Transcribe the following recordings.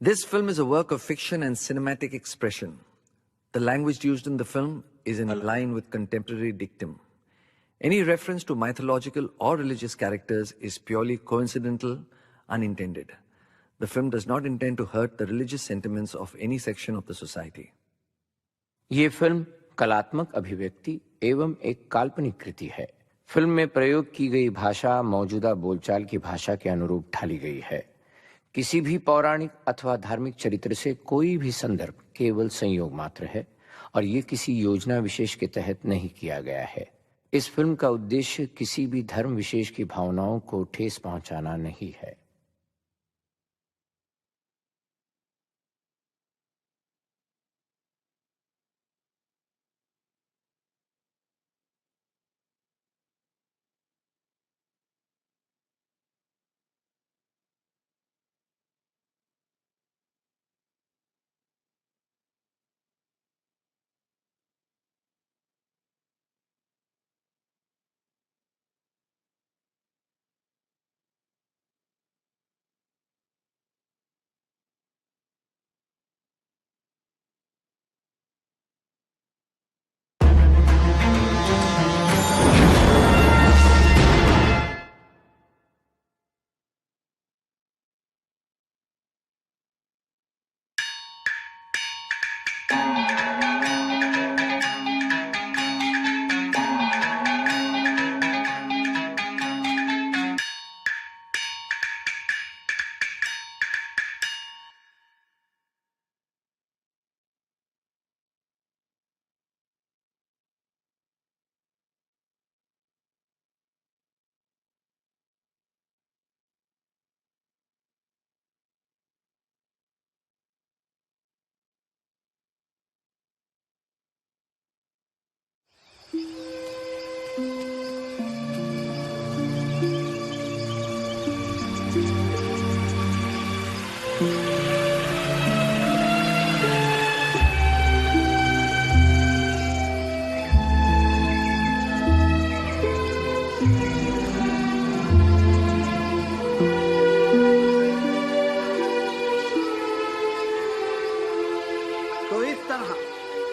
This film is a work of fiction and cinematic expression. The language used in the film is in line with contemporary dictum. Any reference to mythological or religious characters is purely coincidental, unintended. The film does not intend to hurt the religious sentiments of any section of the society. ये film कलात्मक अभिव्यक्ति एवं एक काल्पनिक कृति है। Film में प्रयोग की गई भाषा मौजूदा बोलचाल की भाषा के अनुरूप ढाली गई है। किसी भी पौराणिक अथवा धार्मिक चरित्र से कोई भी संदर्भ केवल संयोग मात्र है और ये किसी योजना विशेष के तहत नहीं किया गया है। इस फिल्म का उद्देश्य किसी भी धर्म विशेष की भावनाओं को ठेस पहुंचाना नहीं है।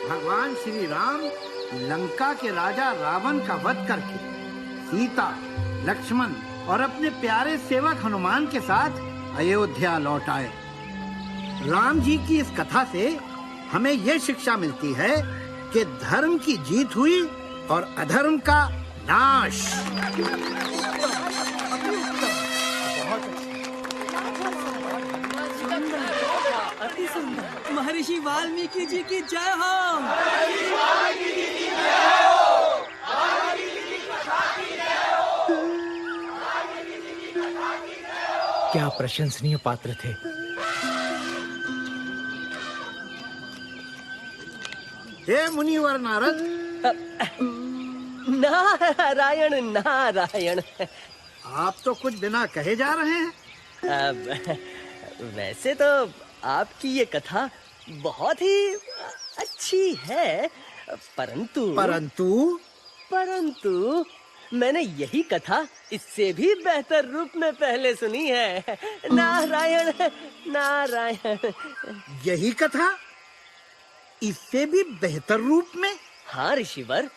भगवान श्री राम लंका के राजा रावण का वध करके सीता, लक्ष्मण और अपने प्यारे सेवक हनुमान के साथ अयोध्या लौट आए। राम जी की इस कथा से हमें यह शिक्षा मिलती है कि धर्म की जीत हुई और अधर्म का नाश। महर्षि वाल्मीकि जी की जय हो। क्या प्रशंसनीय पात्र थे। हे मुनिवर नारद। नारायण नारायण। आप तो कुछ बिना कहे जा रहे हैं। वैसे तो आपकी ये कथा बहुत ही अच्छी है, परंतु मैंने यही कथा इससे भी बेहतर रूप में पहले सुनी है। नारायण नारायण। यही कथा इससे भी बेहतर रूप में? हाँ ऋषिवर,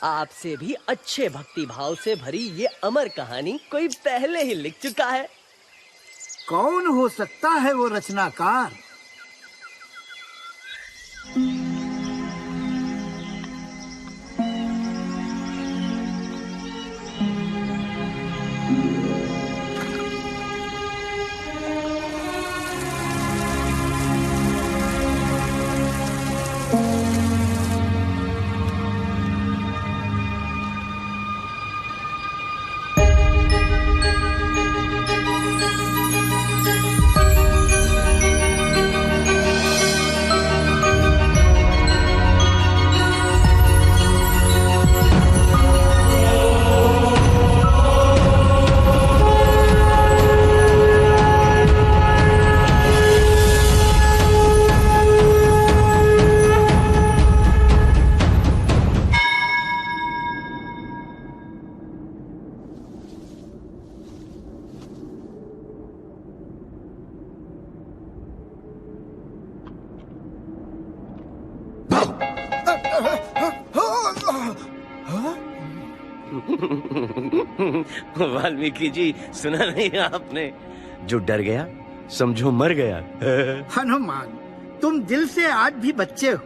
आपसे भी अच्छे भक्ति भाव से भरी ये अमर कहानी कोई पहले ही लिख चुका है। कौन हो सकता है वो रचनाकार? वाल्मीकि जी, सुना नहीं आपने? जो डर गया समझो मर गया। हनुमान, तुम दिल से आज भी बच्चे हो,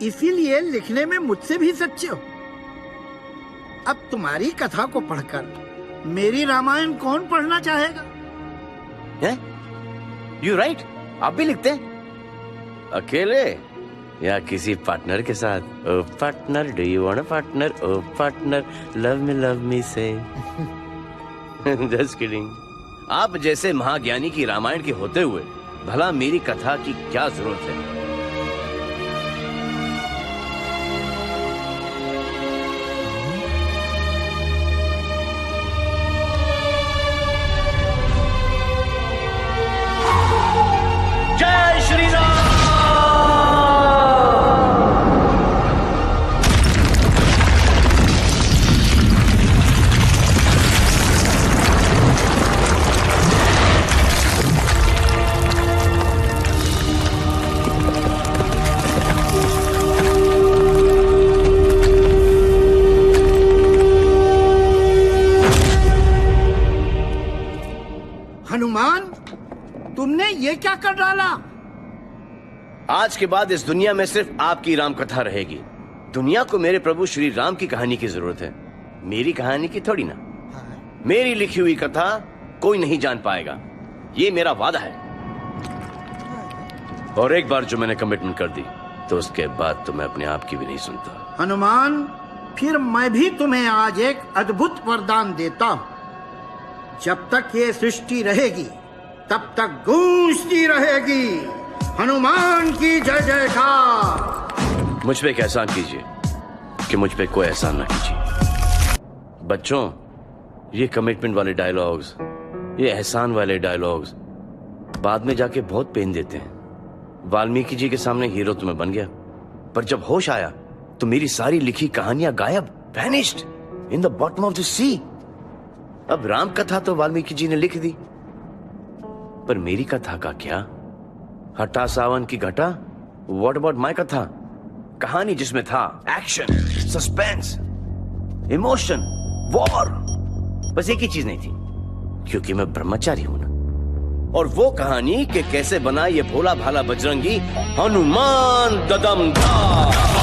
इसीलिए लिखने में मुझसे भी सच्चे हो। अब तुम्हारी कथा को पढ़कर मेरी रामायण कौन पढ़ना चाहेगा? यू राइट, आप भी लिखते हैं? अकेले या किसी पार्टनर के साथ? Oh partner, do you want a partner? Oh partner, love me say. Just kidding. आप जैसे महाज्ञानी की रामायण के होते हुए भला मेरी कथा की क्या जरूरत है? जय श्री राम। हनुमान, तुमने ये क्या कर डाला? आज के बाद इस दुनिया में सिर्फ आपकी राम कथा रहेगी। दुनिया को मेरे प्रभु श्री राम की कहानी की जरूरत है, मेरी कहानी की थोड़ी ना। मेरी लिखी हुई कथा कोई नहीं जान पाएगा, ये मेरा वादा है। और एक बार जो मैंने कमिटमेंट कर दी तो उसके बाद तो मैं अपने आप की भी नहीं सुनता। हनुमान, फिर मैं भी तुम्हें आज एक अद्भुत वरदान देता हूँ। जब तक ये सृष्टि रहेगी तब तक गूंजती रहेगी हनुमान की जय जयकार। मुझ पे एक एहसान कीजिए कि मुझ पे कोई एहसान ना कीजिए। बच्चों, ये कमिटमेंट वाले डायलॉग्स, ये एहसान वाले डायलॉग्स बाद में जाके बहुत पेन देते हैं। वाल्मीकि जी के सामने हीरो तो मैं बन गया, पर जब होश आया तो मेरी सारी लिखी कहानियां गायब, vanished in the bottom of the sea. अब राम कथा तो वाल्मीकि जी ने लिख दी, पर मेरी कथा का क्या? हटा सावन की घटा। व्हाट अबाउट माय कथा? कहानी जिसमें था एक्शन, सस्पेंस, इमोशन, वॉर, बस एक ही चीज नहीं थी, क्योंकि मैं ब्रह्मचारी हूं ना। और वो कहानी कि कैसे बना ये भोला भाला बजरंगी हनुमान ददमदार।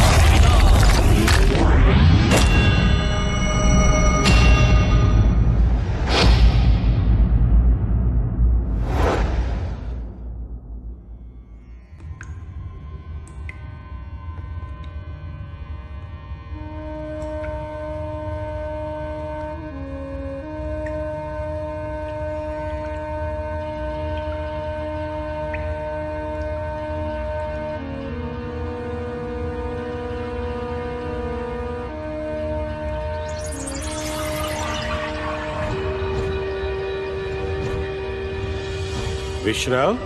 विश्राम,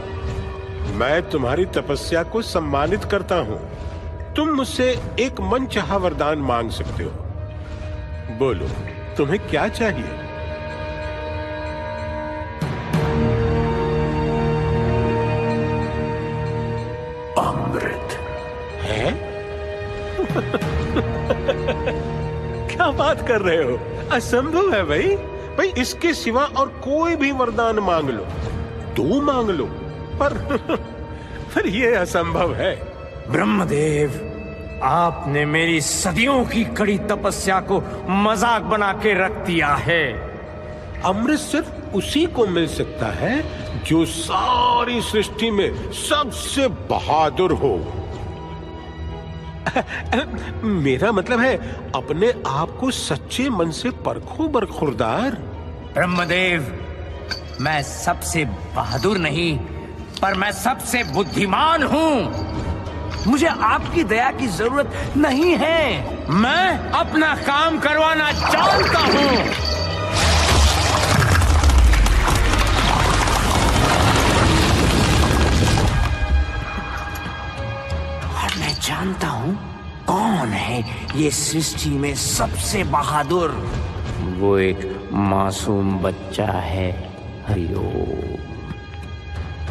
मैं तुम्हारी तपस्या को सम्मानित करता हूं। तुम मुझसे एक मनचाहा वरदान मांग सकते हो। बोलो, तुम्हें क्या चाहिए? अमृत है? क्या बात कर रहे हो? असंभव है भाई। भाई, इसके सिवा और कोई भी वरदान मांग लो, तू मांग लो, पर ये असंभव है। ब्रह्मदेव, आपने मेरी सदियों की कड़ी तपस्या को मजाक बना के रख दिया है। अमृत सिर्फ उसी को मिल सकता है जो सारी सृष्टि में सबसे बहादुर हो। मेरा मतलब है, अपने आप को सच्चे मन से परखो बरखुरदार। ब्रह्मदेव, मैं सबसे बहादुर नहीं, पर मैं सबसे बुद्धिमान हूँ। मुझे आपकी दया की जरूरत नहीं है। मैं अपना काम करवाना जानता हूँ। और मैं जानता हूँ कौन है ये सृष्टि में सबसे बहादुर। वो एक मासूम बच्चा है। हरिओम।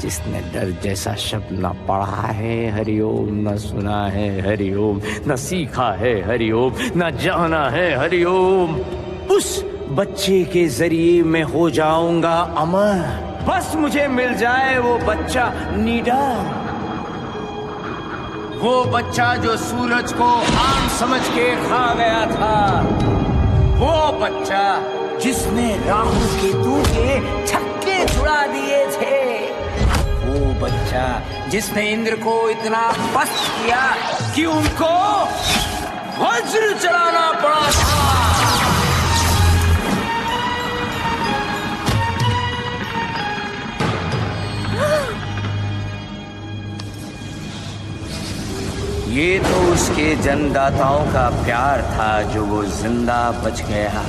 जिसने डर जैसा शब्द न पढ़ा है हरिओम, न सुना है हरिओम, न सीखा है हरिओम, न जाना है हरिओम, उस बच्चे के जरिए मैं हो जाऊंगा अमर। बस मुझे मिल जाए वो बच्चा नीडर, वो बच्चा जो सूरज को आम समझ के खा गया था, वो बच्चा जिसने राहु केतु के छक्के छुड़ा दिए थे, वो बच्चा जिसने इंद्र को इतना पस्त किया कि उनको वज्र चलाना पड़ा था। ये तो उसके जन्मदाताओं का प्यार था जो वो जिंदा बच गया।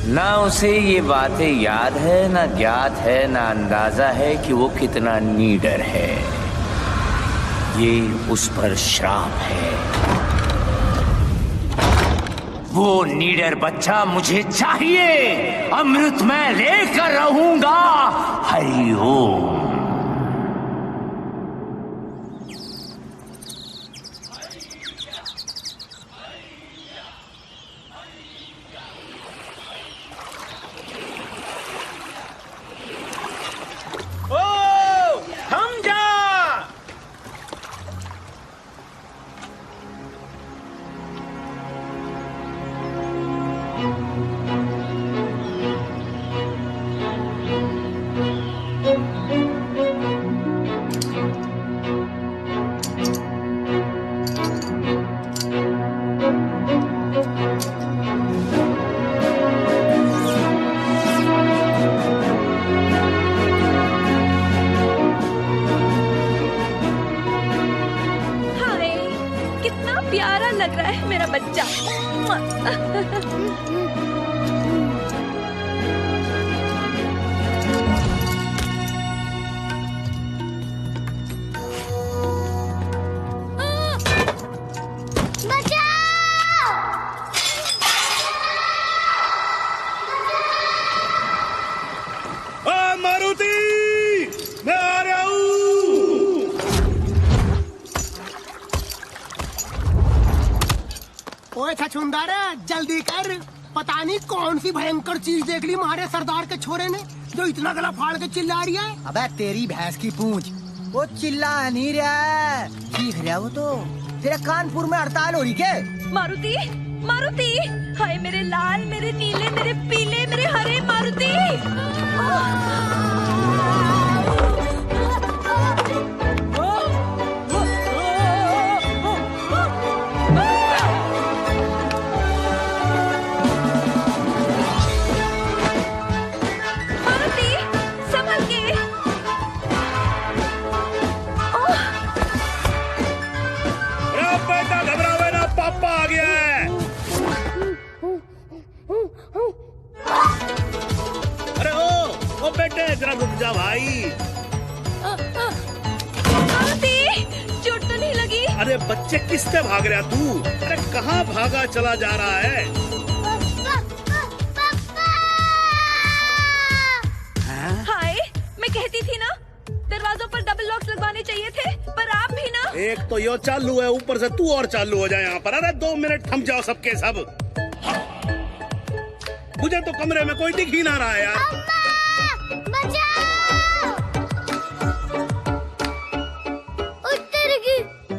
ना उसे ये बातें याद है, ना ज्ञात है, ना अंदाजा है कि वो कितना नीडर है। ये उस पर श्राप है। वो नीडर बच्चा मुझे चाहिए, अमृत मैं लेकर रहूंगा। हरि ओम। प्यारा लग रहा है मेरा बच्चा। मारुति, मैं आ रहा हूँ। ओए छछुंदर, जल्दी कर। पता नहीं कौन सी भयंकर चीज देख ली हमारे सरदार के छोरे ने जो इतना गला फाड़ के चिल्ला रही है। अबे तेरी भैंस की पूंछ, वो चिल्ला नहीं रहा है, चीख रहा वो तो। तेरे कानपुर में हड़ताल हो रही क्या? मारुति, मारुति, हाय मेरे लाल, मेरे नीले, मेरे पीले, मेरे हरे मारुति। जरा रुक जा भाई। चोट तो नहीं लगी? अरे बच्चे किससे भाग रहा तू? अरे कहाँ भागा चला जा रहा है? हाय, मैं कहती थी ना दरवाजों पर डबल लॉक्स लगवाने चाहिए थे, पर आप भी ना। एक तो यो चालू है, ऊपर से तू और चालू हो जाए यहाँ पर। अरे 2 मिनट थम जाओ सबके सब। मुझे तो कमरे में कोई दिख ही ना रहा है यार।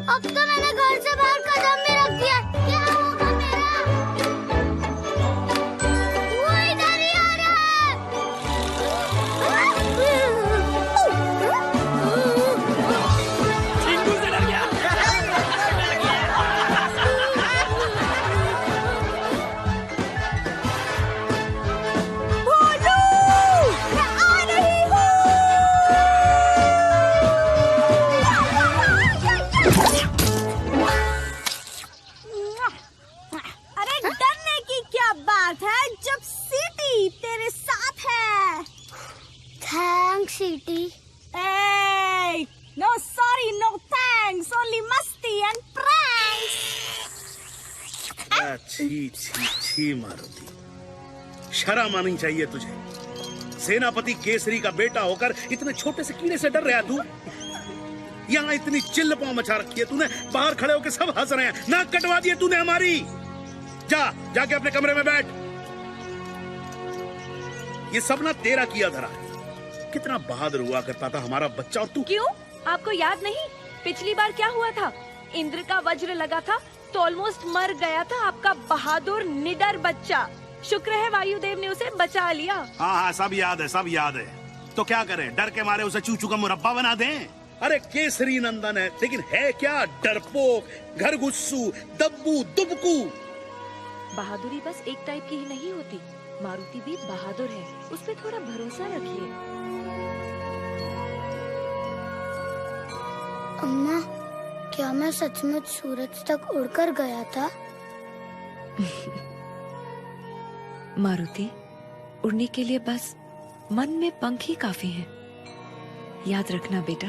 अब तो मैंने घर से बाहर कदम भी रख दिया। क्या होगा मेरा? वो इधर ही आ रहा है। चिंटू से डर गया। भोलू, मैं आ रही हूँ। जब सिटी तेरे साथ है। Thanks city. No sorry, no thanks, only मस्ती एंड प्रैंक्स। छी छी छी मारुति, शर्म आनी चाहिए तुझे। सेनापति केसरी का बेटा होकर इतने छोटे से कीड़े से डर रहा तू? यहाँ इतनी चिल्ल पांव मचा रखी है तूने, बाहर खड़े होकर सब हंस रहे हैं, नाक कटवा दिए तूने हमारी। जाके अपने कमरे में बैठ। ये सब ना तेरा किया धरा है। कितना बहादुर हुआ करता था हमारा बच्चा, और तू। क्यों? आपको याद नहीं पिछली बार क्या हुआ था? इंद्र का वज्र लगा था तो ऑलमोस्ट मर गया था आपका बहादुर निडर बच्चा। शुक्र है वायुदेव ने उसे बचा लिया। हाँ, सब याद है, सब याद है। तो क्या करें, डर के मारे उसे चूचू का मुरब्बा बना दें? अरे केसरी नंदन है, लेकिन है क्या? डरपोक, घरगुस्सू, दब्बू, दुबकू। बहादुरी बस एक टाइप की ही नहीं होती, मारुति भी बहादुर है, उस पे थोड़ा भरोसा रखिए। अम्मा, क्या मैं सचमुच सूरज तक उड़कर गया था? मारुति, उड़ने के लिए बस मन में पंख ही काफी हैं। याद रखना बेटा।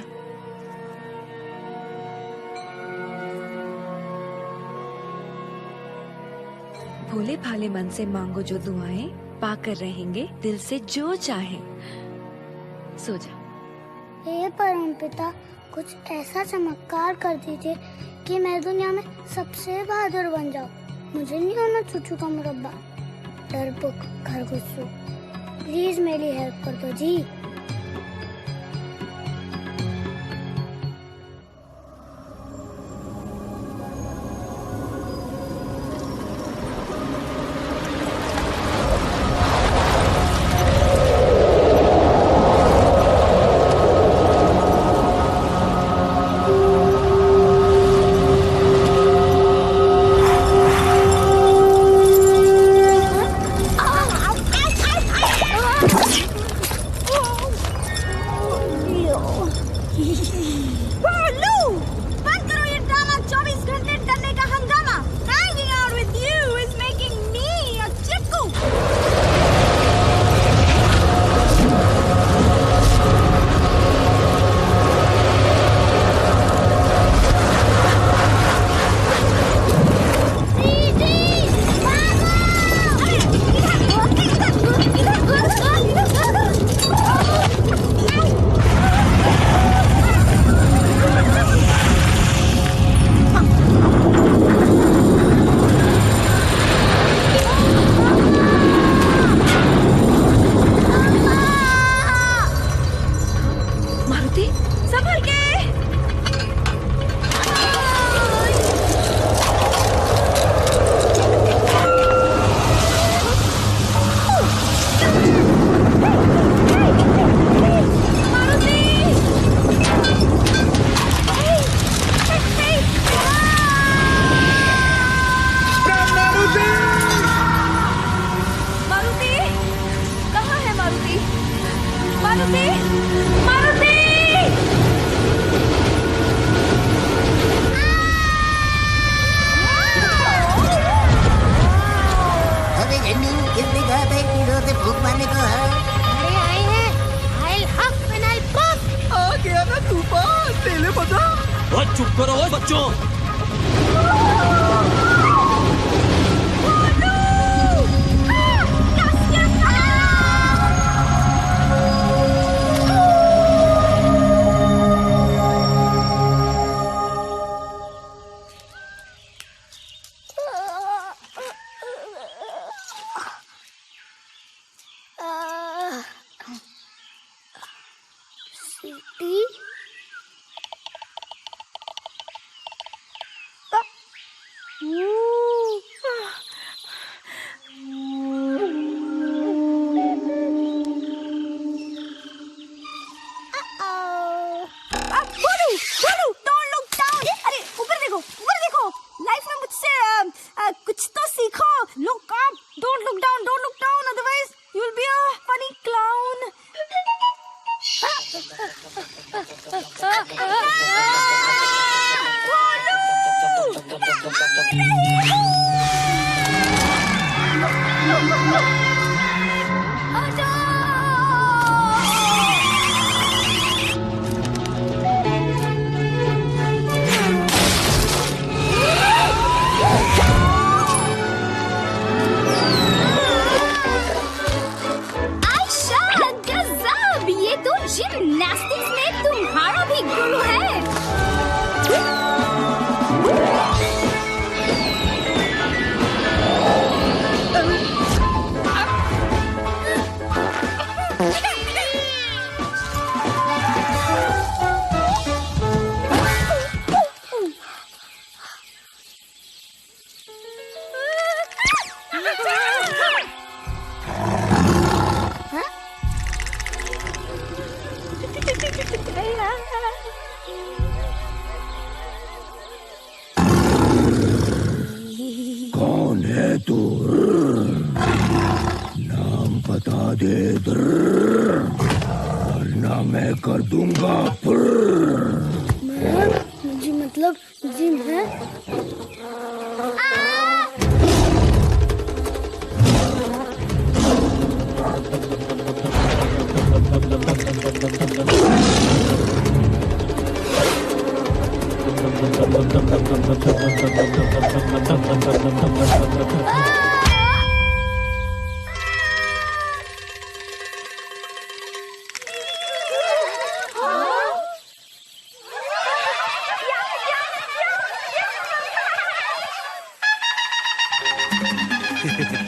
भोले भाले मन से मांगो जो दुआएं, पाकर रहेंगे दिल से जो चाहे। सो जा। हे परमपिता, कुछ ऐसा चमत्कार कर दीजिए कि मैं दुनिया में सबसे बहादुर बन जाऊं। मुझे नहीं होना चूचू का मुरब्बा, डरपोक, खरगोशू। प्लीज मेरी हेल्प कर दो जी। चुप करो बच्चों। जिम्नास्टिक्स में तुम्हारा भी गुरु है। कौन है तू? नाम बता दे वरना मैं कर दूंगा। जी मतलब जिम है।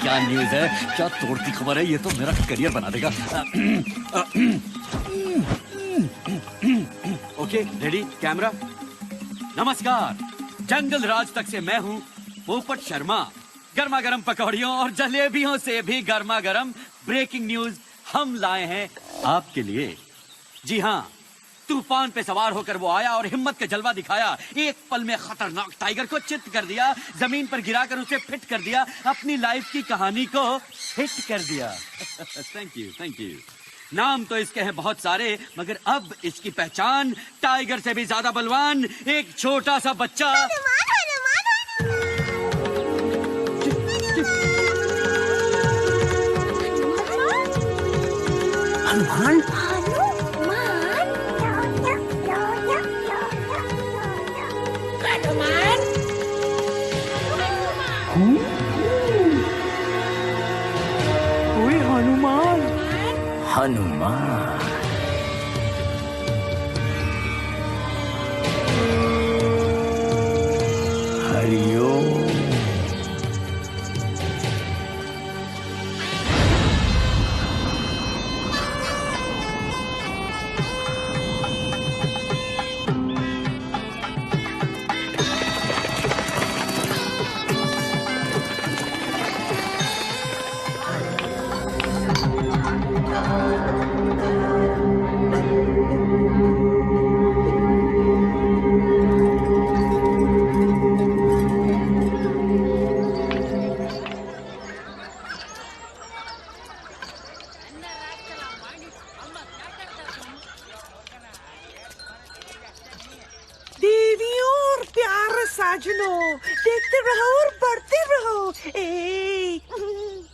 क्या न्यूज़ है? क्या तोड़ती खबर है? ये तो मेरा करियर बना देगा। Okay, ready, camera. नमस्कार, जंगल राज तक से मैं हूँ पोपट शर्मा। गर्मा गर्म पकौड़ियों और जलेबियों से भी गर्मा गर्म ब्रेकिंग न्यूज हम लाए हैं आपके लिए। जी हाँ, तूफान पे सवार होकर वो आया और हिम्मत का जलवा दिखाया। एक पल में खतरनाक टाइगर को चित कर दिया, जमीन पर गिराकर उसे फिट कर दिया, अपनी लाइफ की कहानी को हिट कर दिया। Thank you, thank you. नाम तो इसके हैं बहुत सारे, मगर अब इसकी पहचान टाइगर से भी ज्यादा बलवान एक छोटा सा बच्चा। हनुमान। हनुमान। हरिओम। साजनों, देखते रहो और बढ़ते रहो। ए,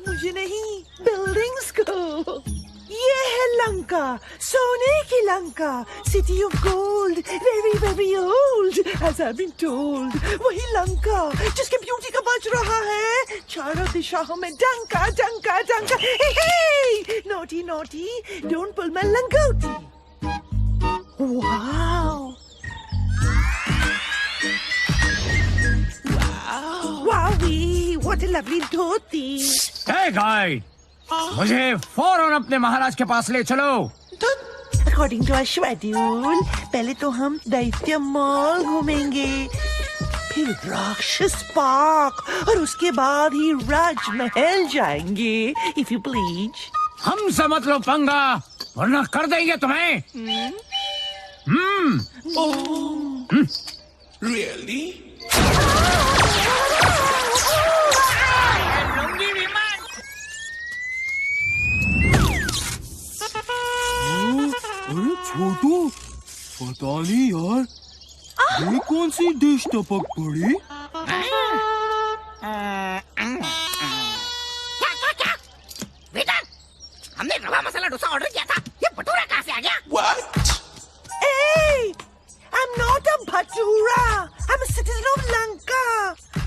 मुझे नहीं, बिल्डिंग्स को। ये है लंका, सोने की Lanka, city of gold, very very old, as I've been told। वही लंका जिसके ब्यूटी का बज रहा है चारों दिशाओं में डंका डंका डंका। Hey naughty naughty, don't pull my लंगोटी। Wow Wowie, what a lovely dhoti. Hey guide, मुझे फौरन अपने महाराज के पास ले चलो। According to our schedule, पहले तो हम दैत्य मॉल घूमेंगे, फिर राक्षस पार्क और उसके बाद ही राजमहल जाएंगे, if you please। हमसे मत लो पंगा, वरना कर देंगे तुम्हें। Really? अरे छोटू, पता नहीं यार, ये कौन सी डिश टपक पड़ी? क्या? बेटा, हमने रवा मसाला डोसा ऑर्डर किया था, ये भटूरा कहाँ से आ गया? What? Hey, I'm not a bhatura, I'm a citizen of Lanka।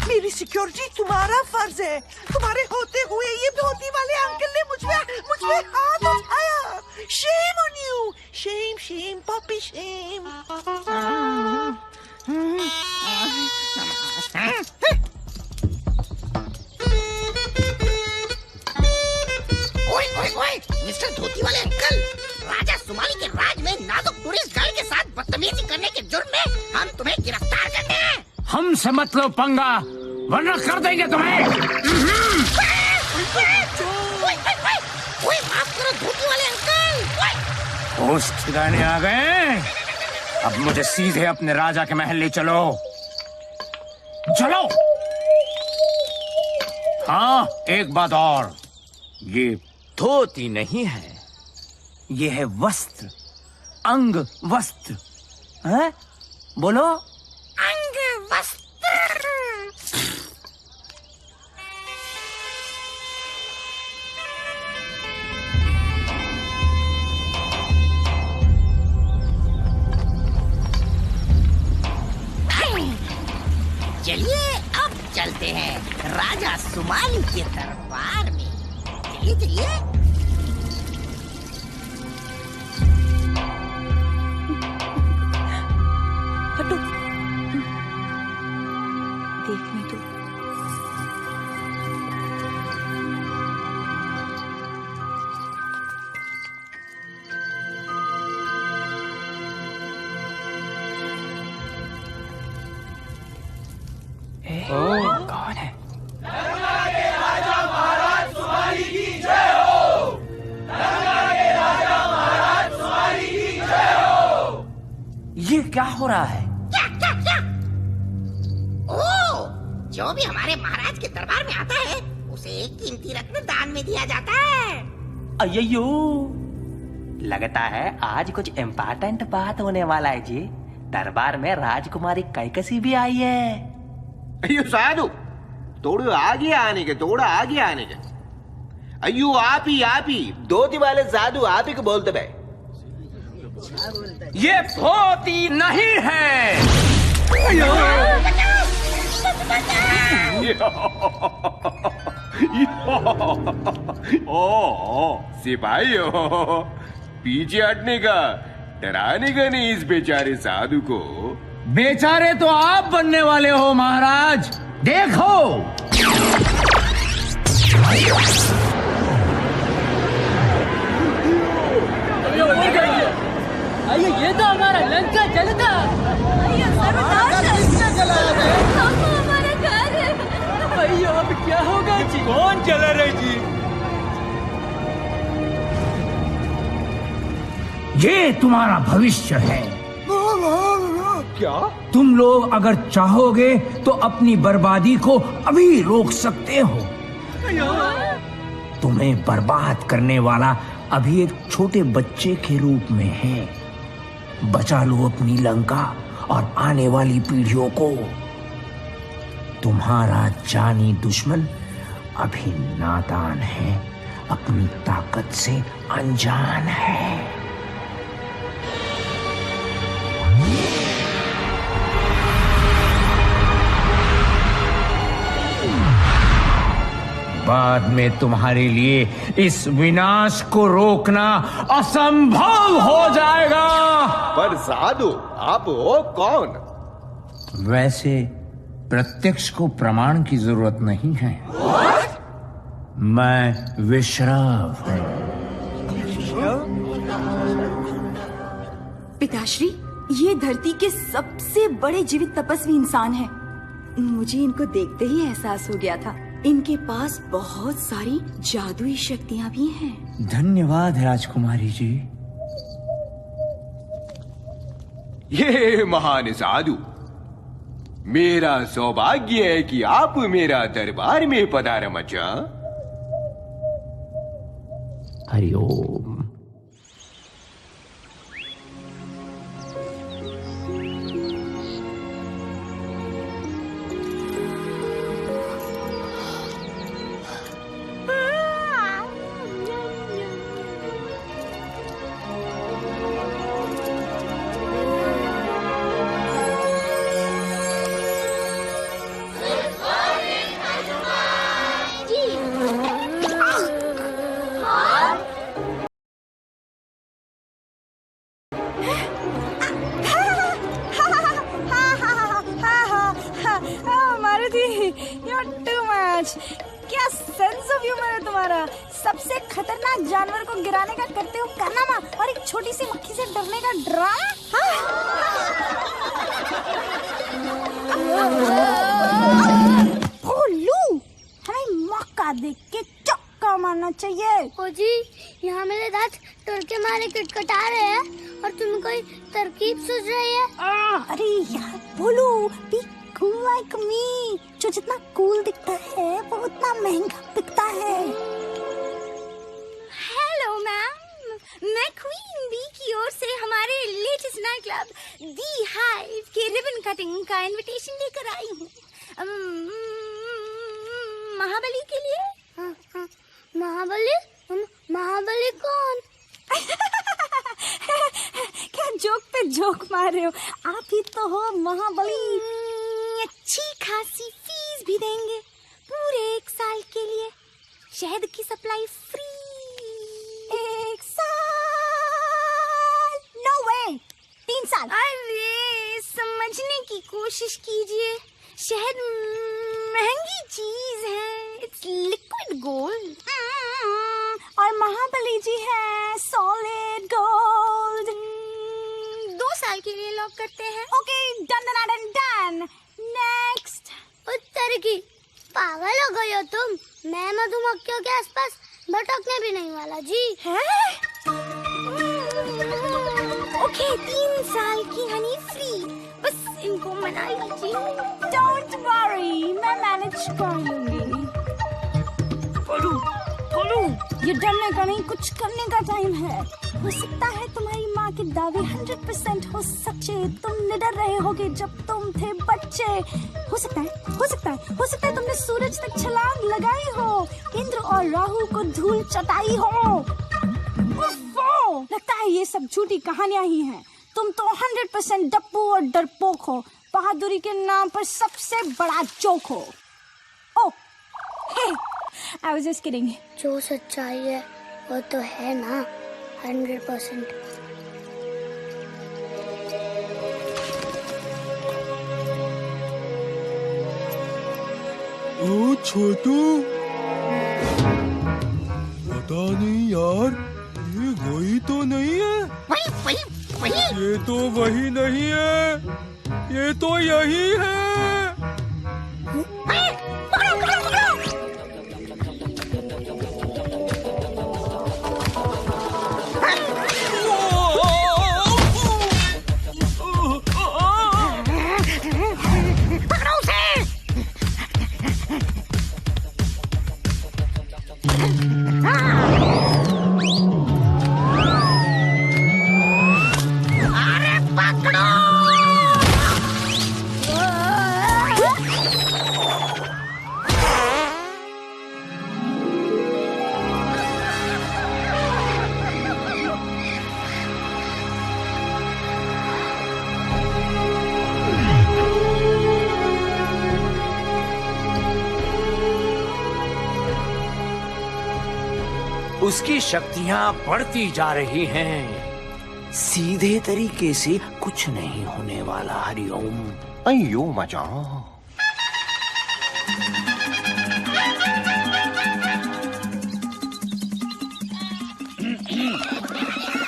मेरी सिक्योरिटी तुम्हारा फर्ज है। तुम्हारे होते हुए ये धोती वाले अंकल ने मुझ पे हाथ उठाया। Shame on you। Shame, shame, puppy shame. ओए ओए ओए मिस्टर धोती वाले अंकल, राजा सुमाली के राज में नाजुक टूरिस्ट गर्ल के साथ बदतमीजी करने के जुर्म में हम तुम्हें गिरफ्तार करते हैं। हमसे मत लो पंगा, वरना कर देंगे तुम्हें। ओए माफ करो धोती वाले अंकल। होश ठिकाने आ गए? अब मुझे सीधे अपने राजा के महल ले चलो। चलो। हाँ, एक बात और, ये धोती नहीं है, ये है वस्त्र, अंग वस्त्र। हैं? बोलो। अंग वस्त्र। चलिए अब चलते हैं राजा सुमाली के दरबार में। चलिए चलिए। हटो, देखने दो। कौन है? ये क्या हो रहा है? क्या क्या क्या? ओ, जो भी हमारे महाराज के दरबार में आता है उसे एक कीमती रत्न दान में दिया जाता है। अय्यो, लगता है आज कुछ इम्पोर्टेंट बात होने वाला है जी। दरबार में राजकुमारी कैकसी भी आई है। अयो साधु, थोड़ा आगे आने के, थोड़ा आगे आने के। अयो आप ही धोती वाले साधु आप ही को बोलते भाई। ये धोती नहीं है। ओ सिपाही हो, पीछे हटने का, डराने का नहीं इस बेचारे साधु को। बेचारे तो आप बनने वाले हो महाराज, देखो। अयो ये तो हमारा लंका जलता। हमारा घर है। अयो अब क्या होगा जी? कौन चला रहे जी? ये तुम्हारा भविष्य है। क्या? तुम लोग अगर चाहोगे तो अपनी बर्बादी को अभी रोक सकते हो। तुम्हें बर्बाद करने वाला अभी एक छोटे बच्चे के रूप में है। बचा लो अपनी लंका और आने वाली पीढ़ियों को। तुम्हारा जानी दुश्मन अभी नादान है, अपनी ताकत से अनजान है। बाद में तुम्हारे लिए इस विनाश को रोकना असंभव हो जाएगा। पर साधु आप हो कौन? वैसे प्रत्यक्ष को प्रमाण की जरूरत नहीं है। मैं विश्राव हूं। पिताश्री, ये धरती के सबसे बड़े जीवित तपस्वी इंसान हैं। मुझे इनको देखते ही एहसास हो गया था, इनके पास बहुत सारी जादुई शक्तियां भी हैं। धन्यवाद राजकुमारी जी। ये महान साधु, मेरा सौभाग्य है कि आप मेरा दरबार में पधारे मचा। हरिओम। पंच। क्या सेंस ऑफ ह्यूमर है तुम्हारा। सबसे खतरनाक जानवर को गिराने का करते हो कारनामा और एक छोटी सी मक्खी से डरने का ड्रामा। भोलू, हमें मौका देख के चौका मारना चाहिए। ओ जी, यहाँ मेरे दांत डर के मारे कटकटा रहे हैं और तुम्हें कोई तरकीब सूझ रही है? अरे यार भोलू, बी कूल लाइक मी। जो जितना कूल दिखता है वो उतना महंगा बिकता है। हेलो मैम, मैं क्वीन बी की ओर से हमारे लेटेस्ट नाइट क्लब दी हाइव के रिबन कटिंग का इनविटेशन लेकर आई हूँ महाबली के लिए। महाबली? महाबली कौन? क्या जोक पे जोक मार रहे हो? आप ही तो हो महाबली। अच्छी खासी फीस भी देंगे पूरे 1 साल के लिए। शहद की सप्लाई फ्री। 1 साल? नो वे, 3 साल। अरे समझने की कोशिश कीजिए, शहद महंगी चीज है, इट्स लिक्विड गोल्ड। और महाबली जी है सॉलिड गोल्ड। 2 साल के लिए लॉक करते हैं। Okay, done. नेक्स्ट। उत्तर की पागल हो गई हो तुम। मैं मधुमक्खियों के आसपास भटकने भी नहीं वाला जी। हैं? ओके, 3 साल की हनी फ्री। बस इनको मना लीजिए। डोंट वरी, मैं मैनेज कर लूंगी। बोलू, ये डरने का नहीं, कुछ करने का टाइम है। हो सकता है तुम्हारी माँ के दावे 100% हो सच्चे। तुम निडर रहे होगे जब तुम थे बच्चे। हो सकता है तुमने सूरज तक छलांग लगाई हो, इंद्र और राहु को धूल चटाई हो। लगता है ये सब झूठी कहानियां ही हैं। तुम तो 100% डप्पू और डरपोक हो। बहादुरी के नाम पर सबसे बड़ा जोक हो। ओह, हे, I was just kidding. जो सच्चाई है वो तो है ना 100%। ओ छोटू, पता नहीं यार, ये वही तो नहीं है। वही। ये तो वही नहीं है, ये तो यही है। उसकी शक्तियां बढ़ती जा रही हैं। सीधे तरीके से कुछ नहीं होने वाला। हरिओम। अयो मजा।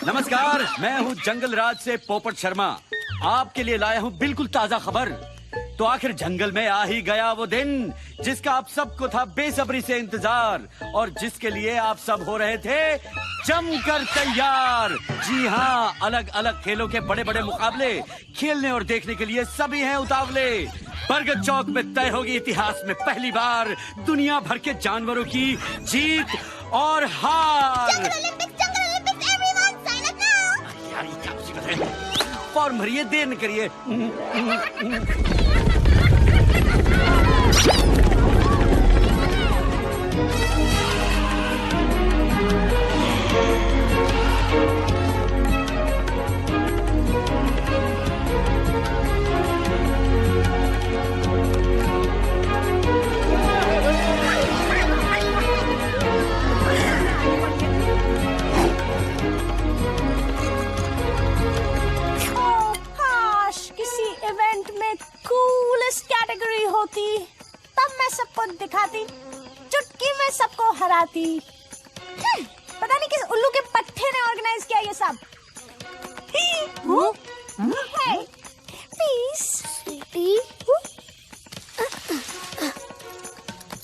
नमस्कार, मैं हूँ जंगल राज से पोपट शर्मा। आपके लिए लाया हूँ बिल्कुल ताजा खबर। तो आखिर जंगल में आ ही गया वो दिन जिसका आप सबको था बेसब्री से इंतजार और जिसके लिए आप सब हो रहे थे जमकर तैयार। जी हाँ, अलग अलग खेलों के बड़े बड़े मुकाबले खेलने और देखने के लिए सभी हैं उतावले। बरगद चौक में तय होगी इतिहास में पहली बार दुनिया भर के जानवरों की जीत और हार। यार ये क्या मुसीबत है। फॉर्म भरिए, देर न करिए। किसी इवेंट में कूलेस्ट कैटेगरी होती ताकत दिखाती, चुटकी में सबको हराती। पता नहीं किस उल्लू के पट्टे ने ऑर्गेनाइज किया ये सब। प्लीज स्वीटी,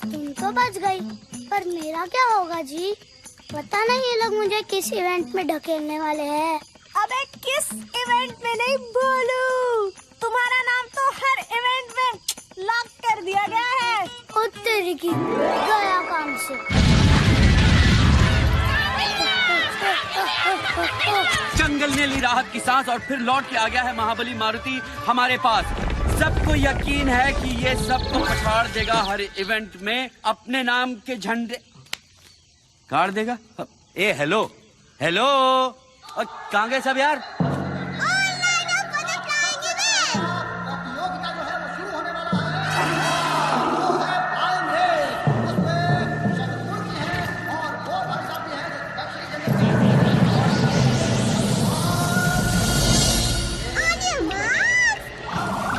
तुम तो बच गई, पर मेरा क्या होगा जी? पता नहीं ये लोग मुझे किस इवेंट में ढकेलने वाले हैं। अबे किस इवेंट में नहीं बोलू, तुम्हारा नाम तो हर इवेंट में लॉक कर दिया गया है। ओ तेरी की गया काम से। जंगल ने ली राहत की सांस और फिर लौट के आ गया है महाबली मारुति हमारे पास। सबको यकीन है कि ये सबको पछाड़ देगा, हर इवेंट में अपने नाम के झंडे गाड़ देगा। ए हेलो हेलो, और कहाँ गए सब यार?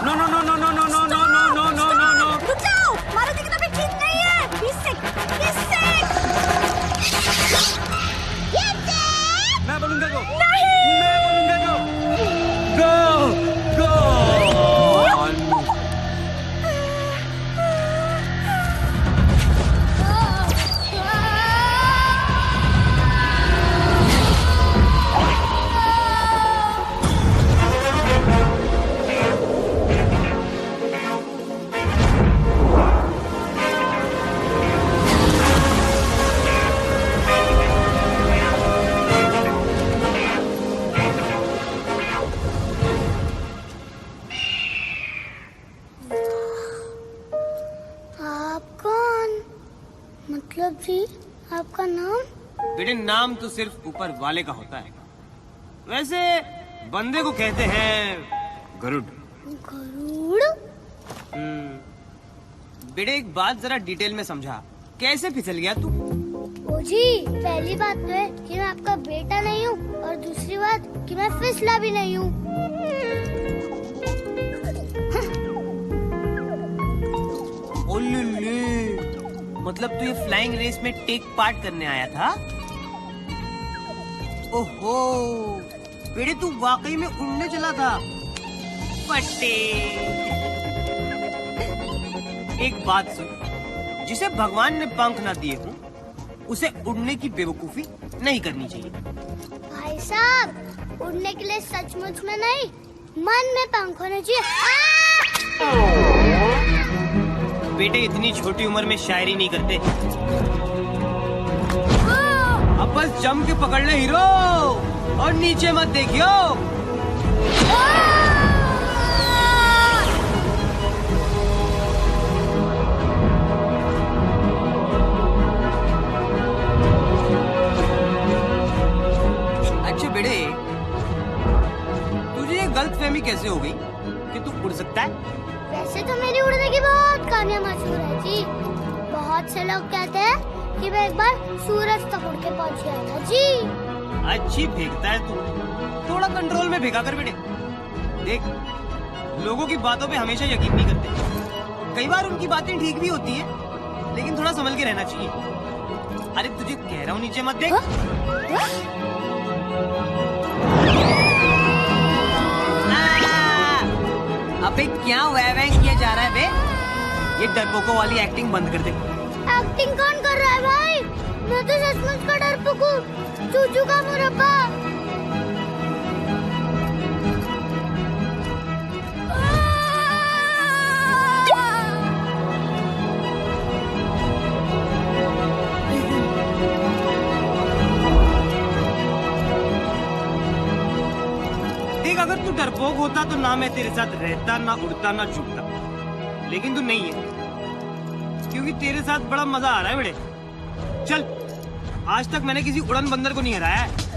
No no no no no no no no no no no no no, रुक जाओ, मारुति की तबीयत ठीक नहीं है। 20 मैं बोलूंगा गो, नहीं, मैं बोलूंगा गो, गो मतलब जी आपका नाम? बेटे नाम तो सिर्फ ऊपर वाले का होता है, वैसे बंदे को कहते हैं गरुड़। गरुड़? बेटे एक बात जरा डिटेल में समझा, कैसे फिसल गया तू? ओ जी, पहली बात तो है कि मैं आपका बेटा नहीं हूँ, और दूसरी बात कि मैं फिसला भी नहीं हूँ। मतलब तू ये फ्लाइंग रेस में टेक पार्ट करने आया था? ओहो, बेटे तू वाकई में उड़ने चला था। फटे। एक बात सुन, जिसे भगवान ने पंख ना दिए हो, उसे उड़ने की बेवकूफी नहीं करनी चाहिए। भाई साहब, उड़ने के लिए सचमुच में नहीं, मन में पंख होने चाहिए। बेटे इतनी छोटी उम्र में शायरी नहीं करते। अब बस जम के पकड़ ले हीरो, और नीचे मत देखियो। अच्छा बेटे, तुझे ये गलतफहमी कैसे हो गई कि तू उड़ सकता है? वैसे तो मेरी उड़ने की बहुत कहानियाँ मशहूर है जी। बहुत से लोग कहते हैं कि मैं एक बार सूरज तक उड़ के पहुँच गया था जी। अच्छी फेंकता है तू, थोड़ा कंट्रोल में फेंका कर बेटे। देख, लोगों की बातों पे हमेशा यकीन नहीं करते। कई बार उनकी बातें ठीक भी होती हैं, लेकिन थोड़ा संभल के रहना चाहिए। अरे तुझे कह रहा हूँ नीचे मत देख। अबे क्या वह किया जा रहा है बे? ये डरपोकों वाली एक्टिंग बंद कर दे। एक्टिंग कौन कर रहा है भाई? मैं तो सचमुच का डरपोक हूँ, चूचू का मुरब्बा। देख, अगर तू डरपोक होता तो ना मैं तेरे साथ रहता, ना उड़ता, ना छुपता। लेकिन तू नहीं है, क्योंकि तेरे साथ बड़ा मजा आ रहा है बेटे। चल, आज तक मैंने किसी उड़न बंदर को नहीं हराया है।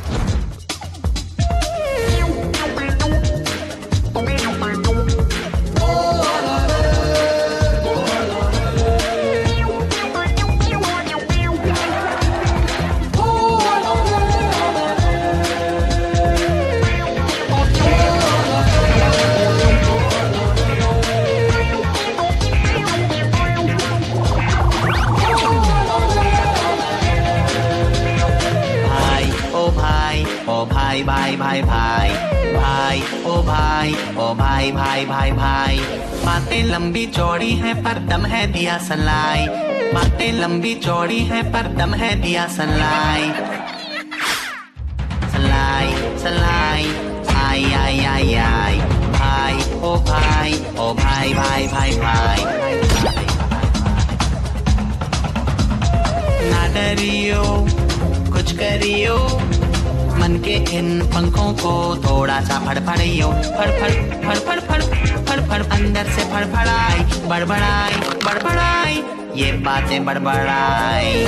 भाई ओ भाई ओ भाई भाई भाई भाई। बातें लंबी चौड़ी है पर दम है दिया सलाई। बातें लंबी चौड़ी है पर दम है दिया सलाई। सलाई सलाई आई आई आई आई। भाई ओ भाई ओ भाई भाई भाई भाई। ना डरियो कुछ करियो, मन के इन पंखों को थोड़ा सा फड़फड़ियो। फड़फड़ फड़फड़ फड़ फड़फड़ अंदर से फड़फड़ाई। बड़बड़ाई बड़बड़ाई ये बातें बड़बड़ाई।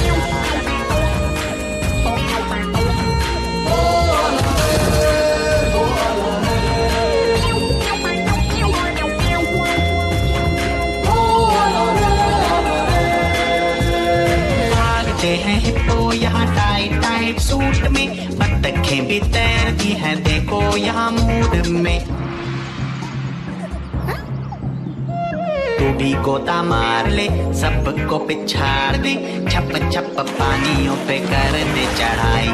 हैं हिप्पो यहाँ टाइट टाइट सूट में, बत्तखें भी तैरती हैं देखो यहाँ मूड में। तू भी गोता मार ले सबको पिछाड़ दे, छप छप पानियों पे कर दे चढ़ाई।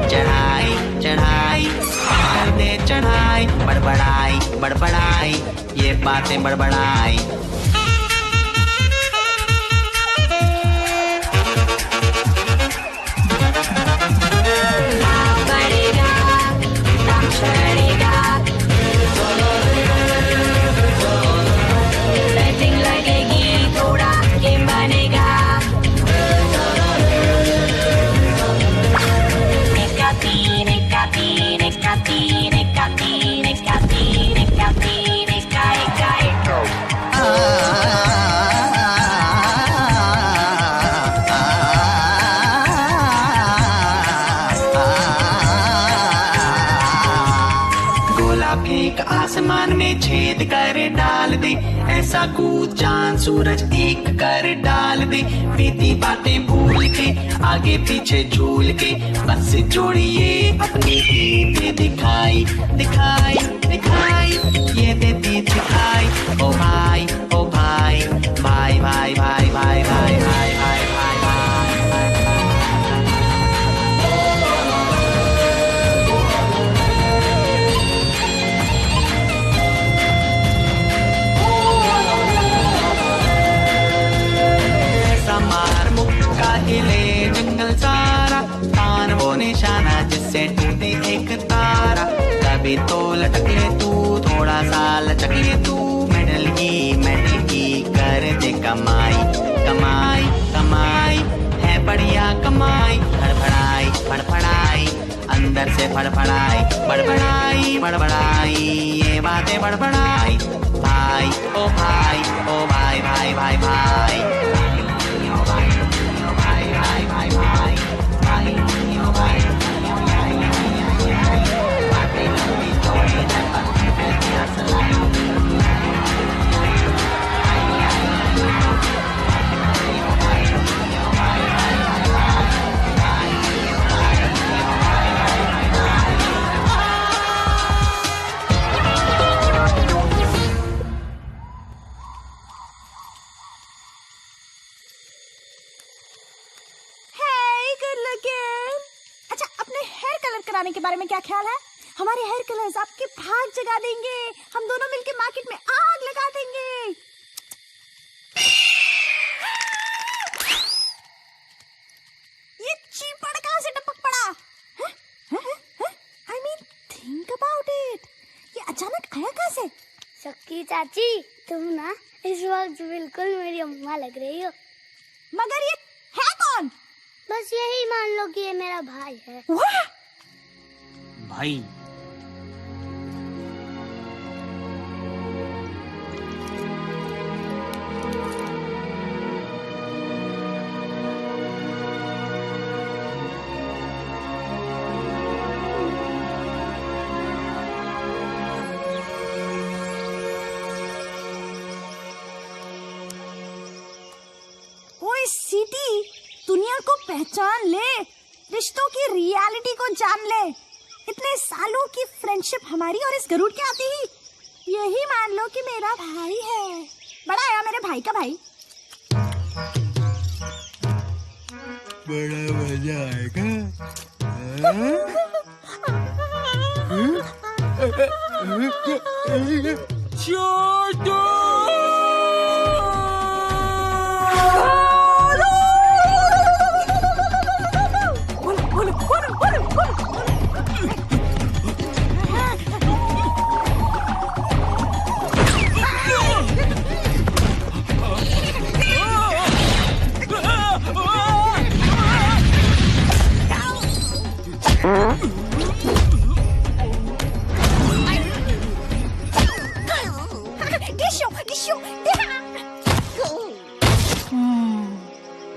चढ़ाई चढ़ाई कर दे चढ़ाई। बड़बड़ाई बड़बड़ाई ये बातें बड़बड़ाई। बैटिंग लगेगी थोड़ा गेम बनेगा। निका तीन निका तीन निका तीन निका तीन निका तीन निका तीन निका निका फेंक आसमान में छेद कर डाल दे, ऐसा कूद चांद सूरज एक कर डाल दे। बीती बातें भूल के आगे पीछे झूल के, बस जोड़िए अपनी ही दे दिखाई। दिखाई दिखाई ये देती दिखाई। ओ भाई ओ भाई भाई भाई भाई भाई भाई भाई भाई मार मुक्का हिले जंगल सारा, तान वो निशाना जिससे टूटे एक तारा। कभी तो लटक ले तू थोड़ा सा लचक ले तू, मेडल की कर दे कमाई। कमाई कमाई है बढ़िया कमाई। फड़फड़ाई फड़फड़ाई अंदर से फड़फड़ाई। बड़बड़ाई बड़बड़ाई ये बातें बड़बड़ाई। भाई ओ भाई ओ भाई भाई भाई भाई। कराने के बारे में क्या ख्याल है? हमारे हेयर कलर्स आपके भाग जगा देंगे। हम दोनों मिलकर मार्केट में आग लगा देंगे। ये चीपड़ कहाँ से टपक पड़ा? I mean, think about it. ये अचानक आया कहाँ से? शक्की चाची, तुम ना इस वक्त बिल्कुल मेरी अम्मा लग रही हो। मगर ये है कौन? बस यही मान लो कि ये मेरा भाई है। भाई ओए सिटी, दुनिया को पहचान ले, रिश्तों की रियलिटी को जान ले। इतने सालों की फ्रेंडशिप हमारी और इस गरुड़ के आते ही यही मान लो कि मेरा भाई है। बड़ा आया मेरे भाई का भाई। बड़ा मजा आएगा।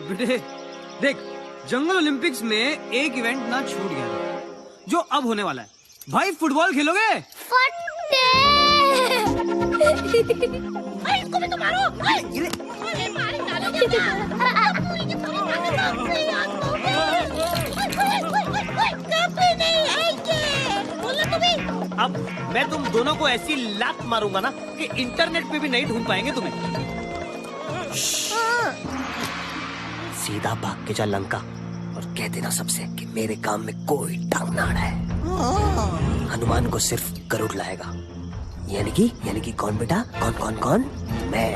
बेटे देख, जंगल ओलंपिक्स में एक इवेंट ना छूट गया था, जो अब होने वाला है। भाई फुटबॉल खेलोगे? इसको भी तो मारो। अरे मारे डालोगे अब मैं तुम दोनों को ऐसी लात मारूंगा ना कि इंटरनेट पे भी नहीं ढूंढ पाएंगे तुम्हें। सीधा भाग के जा लंका और कह देना सबसे कि मेरे काम में कोई टांग ना अड़ा है। हनुमान को सिर्फ गरुड़ लाएगा। यानी कि कौन बेटा? कौन? मैं।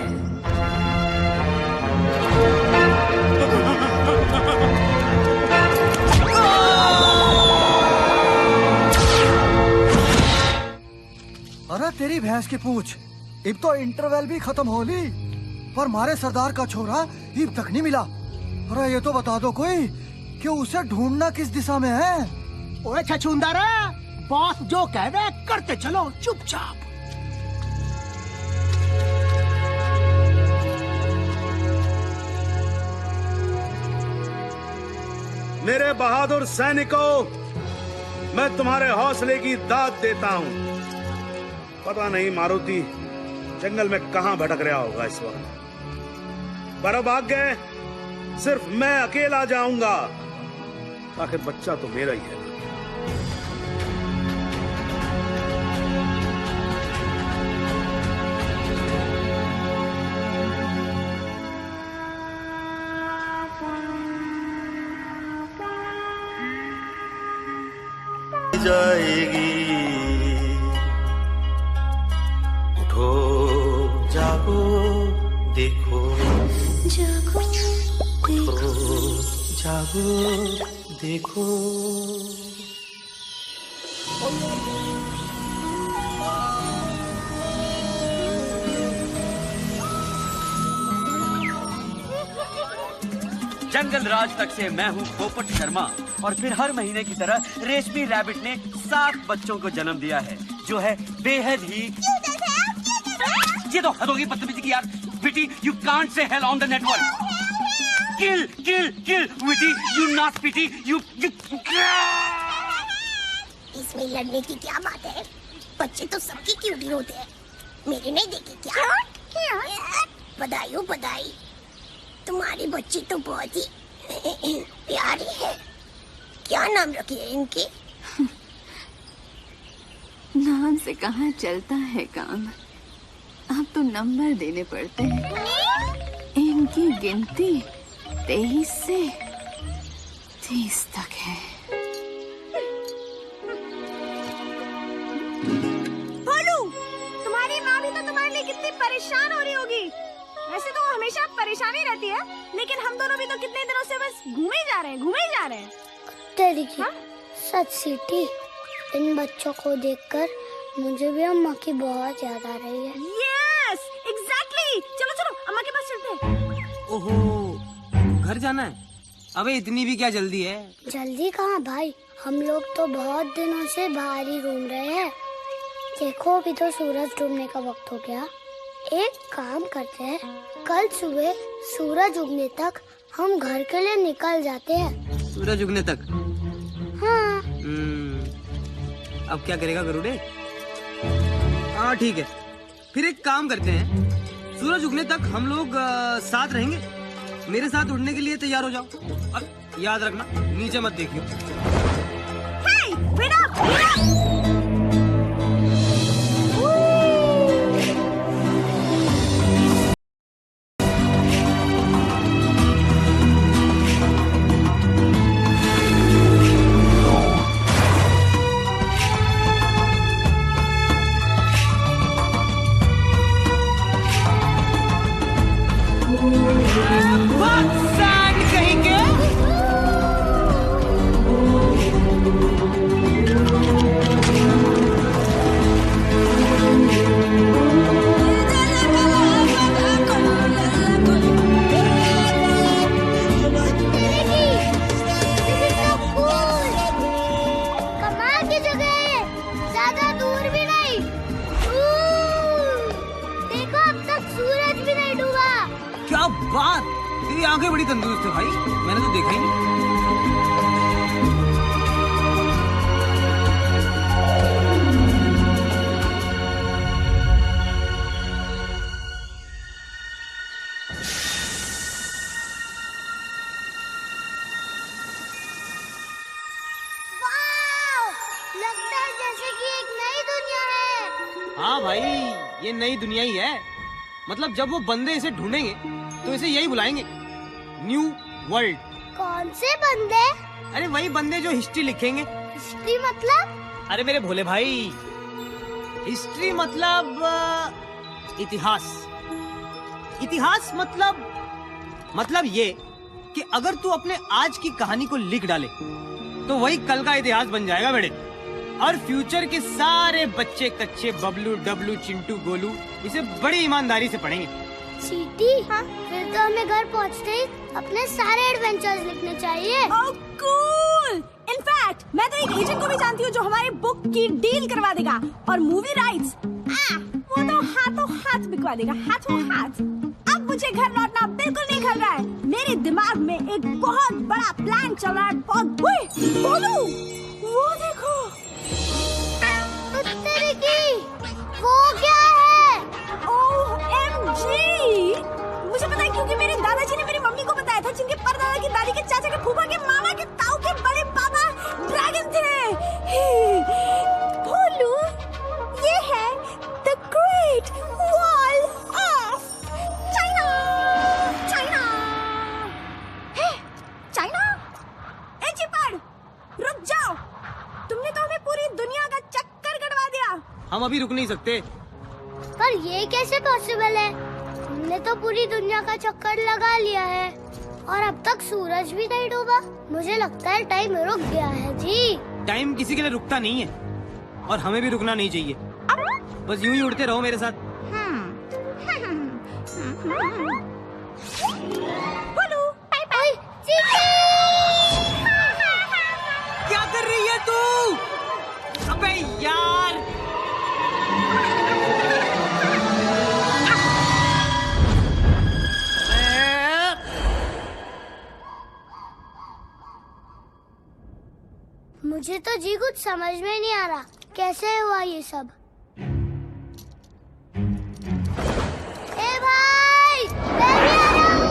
अरे तेरी भैंस की पूछ, अब तो इंटरवल भी खत्म हो ली, पर मारे सरदार का छोरा अब तक नहीं मिला। अरे ये तो बता दो कोई कि उसे ढूंढना किस दिशा में है। ओए छछूंदरा, बॉस जो कह दे करते चलो चुपचाप। मेरे बहादुर सैनिकों, मैं तुम्हारे हौसले की दाद देता हूं। पता नहीं मारुति जंगल में कहां भटक रहा होगा इस वक्त, पर अब आगे सिर्फ मैं अकेला जाऊंगा। आखिर बच्चा तो मेरा ही है। जाएगी, उठो जागो देखो, उठो जागो देखो। जंगल राज तक से मैं हूँ पोपट शर्मा, और फिर हर महीने की तरह रेशमी रैबिट ने 7 बच्चों को जन्म दिया है, जो है बेहद ही। ये तो हद होगी बदतमीजी की यार। Witty, you can't say hell on the network. Kill kill kill witty, you not pity, you. इसमें लड़ने की क्या बात है? बच्चे तो सबकी क्यूटी होते हैं, मेरे नहीं देखे क्या? बधाई हो बधाई, तुम्हारी बच्ची तो बहुत ही प्यारी है। क्या नाम रखी है इनकी? नाम से कहाँ चलता है काम, अब तो नंबर देने पड़ते हैं। इनकी गिनती 23 से 30 तक है। भोलू, तुम्हारी माँ भी तो तुम्हारे लिए कितनी परेशान हो रही होगी। वैसे तो वो हमेशा परेशानी रहती है, लेकिन हम दोनों भी तो कितने दिनों से बस घूमे ही जा रहे हैं। तेरी की सच सीटी, इन बच्चों को देखकर मुझे भी अम्मा की बहुत याद आ रही है। Yes, exactly. चलो अम्मा के पास चलते हैं। ओहो, घर जाना है? अबे इतनी भी क्या जल्दी है? जल्दी कहाँ भाई, हम लोग तो बहुत दिनों से बाहर ही घूम रहे हैं। देखो अभी तो सूरज डूबने का वक्त हो गया। एक काम करते हैं, कल सुबह सूरज उगने तक हम घर के लिए निकल जाते हैं। सूरज उगने तक? हाँ। अब क्या करेगा गरुड़े? हाँ ठीक है, फिर एक काम करते हैं, सूरज उगने तक हम लोग साथ रहेंगे। मेरे साथ उड़ने के लिए तैयार हो जाओ। अब याद रखना, नीचे मत देखियो। Hey, wait up! कहेंगे कमाल की जगह है, ज्यादा दूर भी नहीं। देखो अब तक सूरज भी नहीं डूबा। क्या बात, तेरी आंखें बड़ी तंदुरुस्त है भाई, मैंने तो देखा ही नहीं। वाव! लगता है जैसे कि एक नई दुनिया है। हाँ भाई, ये नई दुनिया ही है। मतलब जब वो बंदे इसे ढूंढेंगे तो इसे यही बुलाएंगे, न्यू वर्ल्ड। कौन से बंदे? अरे वही बंदे जो हिस्ट्री लिखेंगे। हिस्ट्री मतलब? अरे मेरे भोले भाई, हिस्ट्री मतलब इतिहास। इतिहास मतलब ये कि अगर तू अपने आज की कहानी को लिख डाले तो वही कल का इतिहास बन जाएगा बेटे। और फ्यूचर के सारे बच्चे कच्चे बबलू डबलू चिंटू गोलू इसे बड़ी ईमानदारी से पढ़ेंगे। चीटी, हाँ? फिर तो हमें घर पहुँचते ही अपने सारे एडवेंचर्स लिखने चाहिए। कूल! इनफैक्ट मैं तो एक एजेंट को भी जानती हूँ जो हमारी बुक की डील करवा देगा और मूवी राइट्स वो तो हाथों हाथ बिकवा देगा, हाथों हाथ। अब मुझे घर लौटना बिल्कुल नहीं खल रहा है। मेरे दिमाग में एक बहुत बड़ा प्लान चल रहा है। बोलू, वो देखो। तेरे की, वो क्या है? OMG! मुझे पता है क्योंकि मेरे दादाजी ने मेरी मम्मी को बताया था, जिनके परदादा की दादी के चाचा के फूफा के मामा के ताऊ के बड़े पापा ड्रैगन थे। भोलू, ये है the great wall of China. China? ए चिपड़, रुक जाओ। तुमने तो हमें पूरी दुनिया का चक्कर कटवा दिया। हम अभी रुक नहीं सकते। पर ये कैसे पॉसिबल है? हमने तो पूरी दुनिया का चक्कर लगा लिया है और अब तक सूरज भी नहीं डूबा। मुझे लगता है टाइम रुक गया है जी। टाइम किसी के लिए रुकता नहीं है और हमें भी रुकना नहीं चाहिए। बस यूं ही उड़ते रहो मेरे साथ। बोलू, क्या कर रही है तू? अबे यार! मुझे तो जी कुछ समझ में नहीं आ रहा, कैसे हुआ ये सब? ए भाई, मैं भी आ रहा हूँ।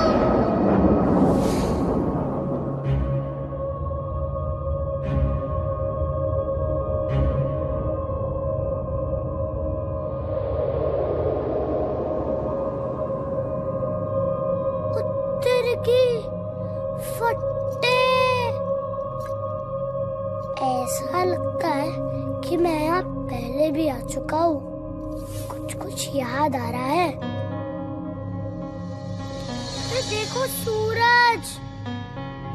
उत्तर की फट्टे। ऐसा लगता है कि मैं यहाँ पहले भी आ चुका हूँ। कुछ याद आ रहा है। अरे देखो सूरज,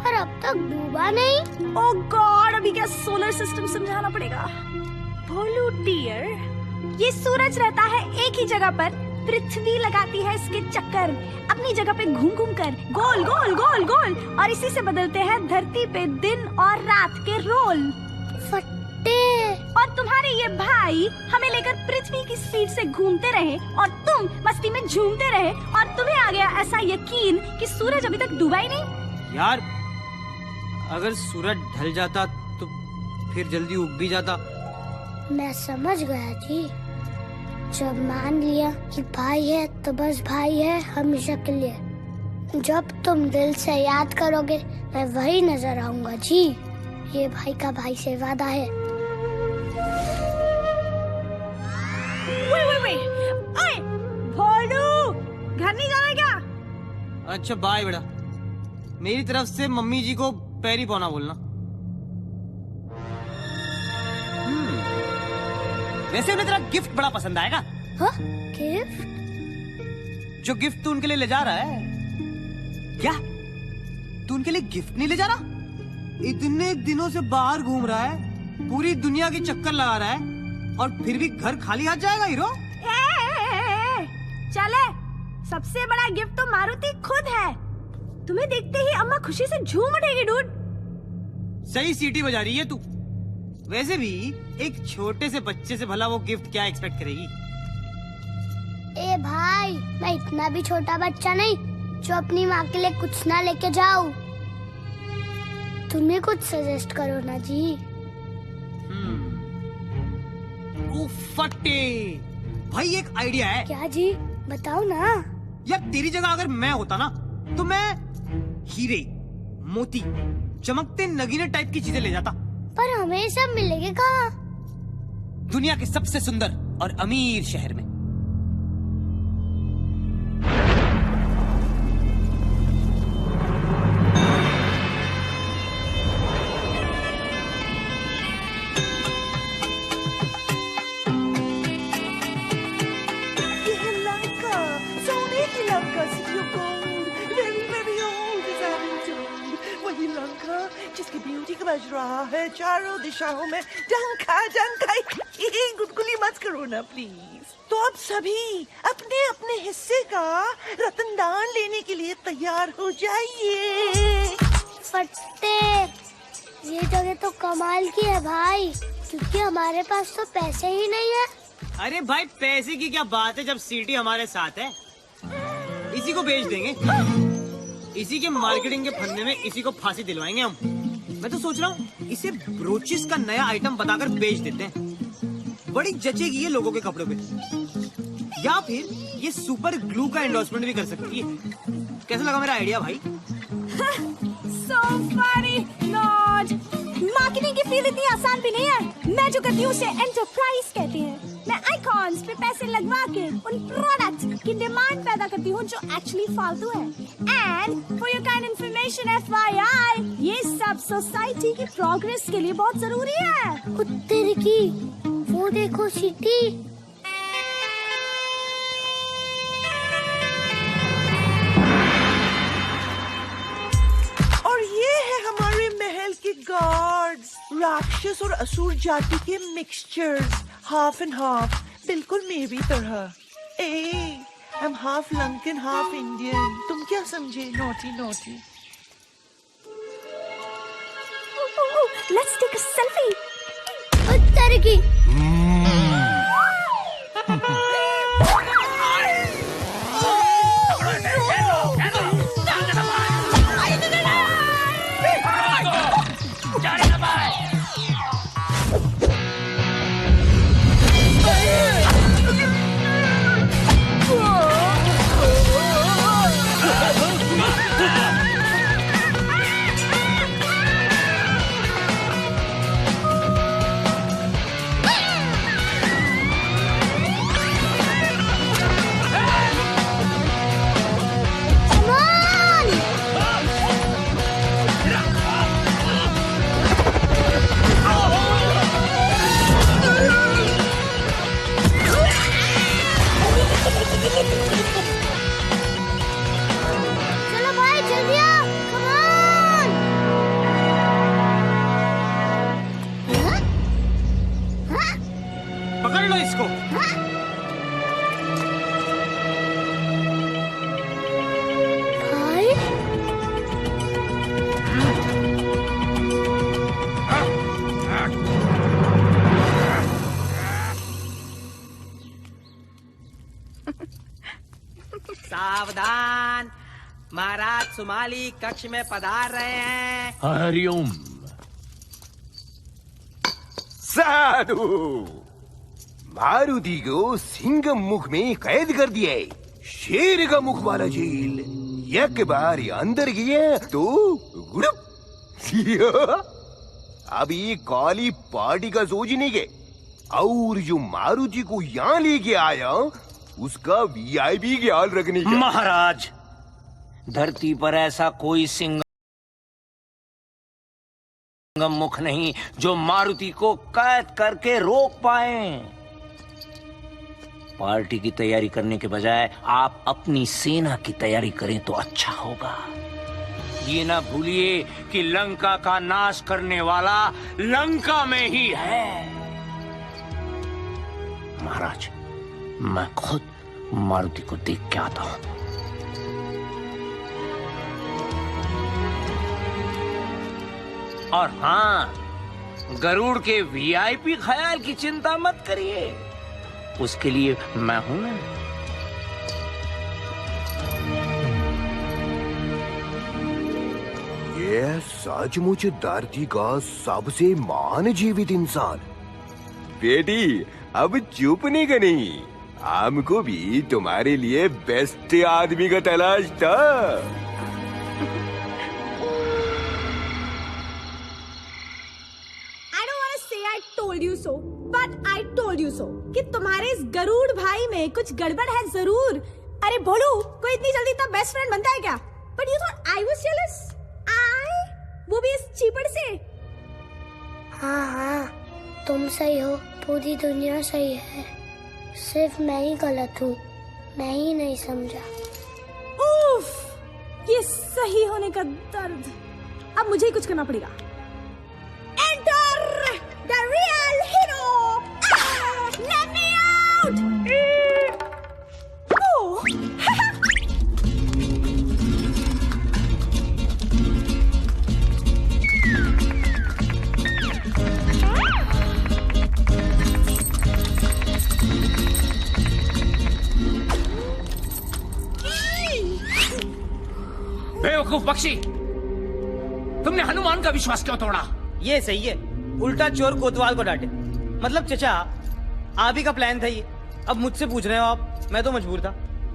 पर अब तक डूबा नहीं। ओह गॉड, अभी क्या सोलर सिस्टम समझाना पड़ेगा। भोलू डियर, ये सूरज रहता है एक ही जगह पर, पृथ्वी लगाती है इसके चक्कर अपनी जगह पे घूम घूम कर, गोल गोल गोल गोल, और इसी से बदलते हैं धरती पे दिन और रात के रोल। फट्टे। और तुम्हारे ये भाई हमें लेकर पृथ्वी की स्पीड से घूमते रहे और तुम मस्ती में झूमते रहे और तुम्हें आ गया ऐसा यकीन कि सूरज अभी तक डूबा ही नहीं। यार, अगर सूरज ढल जाता तो फिर जल्दी उग भी जाता। मैं समझ गया जी। जब मान लिया कि भाई है तो बस भाई है हमेशा के लिए। जब तुम दिल से याद करोगे मैं वही नजर आऊंगा जी। ये भाई का भाई से वादा है। ओए, भोलू, घर नहीं जाना क्या? अच्छा बाय बेटा, मेरी तरफ से मम्मी जी को पैरी पौना बोलना। वैसे उन्हें तेरा गिफ्ट बड़ा पसंद आएगा। हाँ? गिफ्ट? जो गिफ्ट तू उनके लिए ले जा रहा है क्या तू उनके लिए गिफ्ट नहीं ले जा रहा? इतने दिनों से बाहर घूम रहा है, पूरी दुनिया की चक्कर लगा रहा है और फिर भी घर खाली हाथ जाएगा हीरो? चले, सबसे बड़ा गिफ्ट तो मारुति खुद है। तुम्हें देखते ही अम्मा खुशी से झूम उठेगी डूड। सही सीटी बजा रही है तू। वैसे भी एक छोटे से बच्चे से भला वो गिफ्ट क्या एक्सपेक्ट करेगी? ए भाई, मैं इतना भी छोटा बच्चा नहीं जो अपनी माँ के लिए कुछ ना लेके जाऊं। तुम्हें कुछ सजेस्ट करो ना जी। फटे भाई, एक आइडिया है। क्या जी, बताओ ना। यार तेरी जगह अगर मैं होता ना तो मैं हीरे, मोती, चमकते नगीने टाइप की चीजें ले जाता। पर हमें सब मिलेंगे कहाँ? दुनिया के सबसे सुंदर और अमीर शहर में। जिसकी ब्यूटी का बज रहा है चारों दिशाओं में डंका डंका। गुदगुली मत करो ना प्लीज। तो अब सभी अपने अपने हिस्से का रतनदान लेने के लिए तैयार हो जाइए। फट्टे, ये जगह तो कमाल की है भाई, क्योंकि हमारे पास तो पैसे ही नहीं है। अरे भाई पैसे की क्या बात है जब सीटी हमारे साथ है। इसी को बेच देंगे, इसी के मार्केटिंग के फंदे में इसी को फांसी दिलवाएंगे हम। मैं तो सोच रहा हूँ इसे ब्रोचेस का नया आइटम बताकर बेच देते हैं, बड़ी जचेगी ये लोगों के कपड़ों पे। या फिर ये सुपर ग्लू का एंडोर्समेंट भी कर सकती है। कैसा लगा मेरा आइडिया भाई? So funny, Lord. मार्केटिंग की फील्ड इतनी आसान भी नहीं है। मैं जो करती हूँ उसे एंटरप्राइज कहते हैं। मैं आइकॉन्स पे पैसे लगवा के उन प्रोडक्ट्स की डिमांड पैदा करती हूँ जो एक्चुअली फालतू है। And for your kind information FYI, ये सब सोसाइटी की प्रोग्रेस के लिए बहुत जरूरी है। कुत्ते की वो देखो सीटी। और ये है हमारे महल के गार्ड्स, राक्षस और असुर जाति के मिक्सचर्स, हाफ एंड हाफ, बिल्कुल मेरी तरह। I am half Lankan half Indian. तुम क्या समझे? Naughty naughty. Let's take a selfie. उत्तर की चलो भाई जल्दी आओ, come on। पकड़ लो इसको। भाई सावधान, महाराज सुमाली कक्ष में पधार रहे हैं। हरिओम। साधु मारुति को सिंह मुख में कैद कर दिया है। शेर का मुख वाला जेल। एक बार अंदर गया तो गुड़ुप। अभी काली पार्टी का सोचने के, और जो मारुति को यहाँ लेके आया उसका VIP ख्याल रखने का। महाराज, धरती पर ऐसा कोई सिंह मुख नहीं जो मारुति को कैद करके रोक पाए। पार्टी की तैयारी करने के बजाय आप अपनी सेना की तैयारी करें तो अच्छा होगा। ये ना भूलिए कि लंका का नाश करने वाला लंका में ही है। महाराज, मैं खुद मारुति को देख के आता हूं। और हाँ, गरुड़ के वीआईपी ख्याल की चिंता मत करिए, उसके लिए मैं हूं ना। ये सचमुच धरती का सबसे महान जीवित इंसान। बेटी, अब चुप नहीं करनी, हमको भी तुम्हारे लिए बेस्ट आदमी का तलाश था। told you so, but I told you so कि तुम्हारे इस गरुड़ भाई में कुछ गड़बड़ है जरूर। अरे भोलू, कोई इतनी जल्दी इतना बेस्ट फ्रेंड बनता है क्या? But you thought I was jealous? वो भी इस चीपड़ से? हाँ, तुम सही हो, पूरी दुनिया सही है, सिर्फ मैं ही गलत हूँ, मैं ही नहीं समझा। उफ, ये सही होने का दर्द। अब मुझे ही कुछ करना पड़ेगा। Enter the real hero! Let me out! Oh! बेवकूफ पक्षी, तुमने हनुमान का विश्वास क्यों तोड़ा? ये सही है, उल्टा चोर कोतवाल को डांटे। मतलब चचा, आप ही का प्लान था ये, अब मुझसे पूछ रहे हो आप? मैं तो मजबूर था।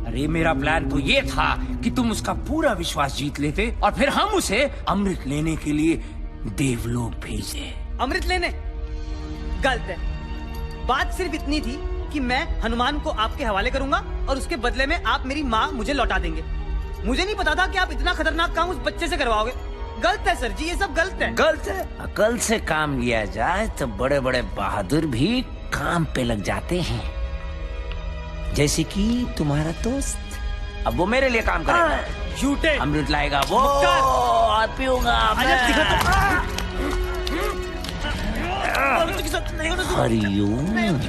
अरे मेरा प्लान तो ये था कि तुम उसका पूरा विश्वास जीत लेते और फिर हम उसे अमृत लेने के लिए देवलोक भेजे। अमृत लेने? गलत है। बात सिर्फ इतनी थी कि मैं हनुमान को आपके हवाले करूंगा और उसके बदले में आप मेरी माँ मुझे लौटा देंगे। मुझे नहीं पता था कि आप इतना खतरनाक काम उस बच्चे से करवाओगे। गलत है सर जी, ये सब गलत है। गलत है? अकल से काम लिया जाए तो बड़े बड़े बहादुर भी काम पे लग जाते हैं, जैसे कि तुम्हारा दोस्त। अब वो मेरे लिए काम करेगा, झूठे अमृत लाएगा वो और पीऊंगा हरिओम।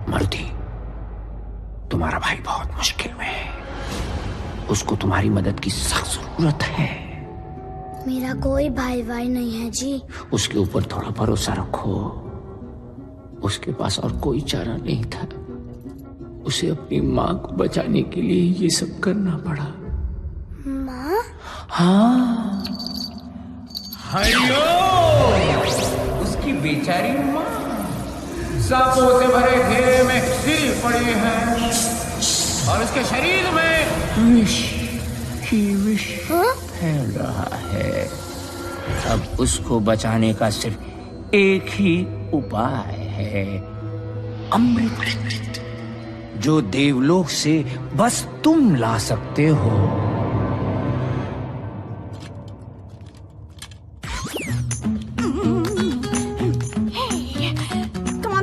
मारुति, तुम्हारा भाई बहुत मुश्किल में है, उसको तुम्हारी मदद की सख्त जरूरत है। मेरा कोई भाई नहीं है जी। उसके ऊपर थोड़ा भरोसा रखो, उसके पास और कोई चारा नहीं था, उसे अपनी माँ को बचाने के लिए ये सब करना पड़ा। माँ? हाँ, हरिओम। उसकी बेचारी माँ सांपों से भरे घेरे में गिरी पड़ी है और उसके शरीर में विष ही विष फैल रहा है। अब उसको बचाने का सिर्फ एक ही उपाय है, अमृत, जो देवलोक से बस तुम ला सकते हो।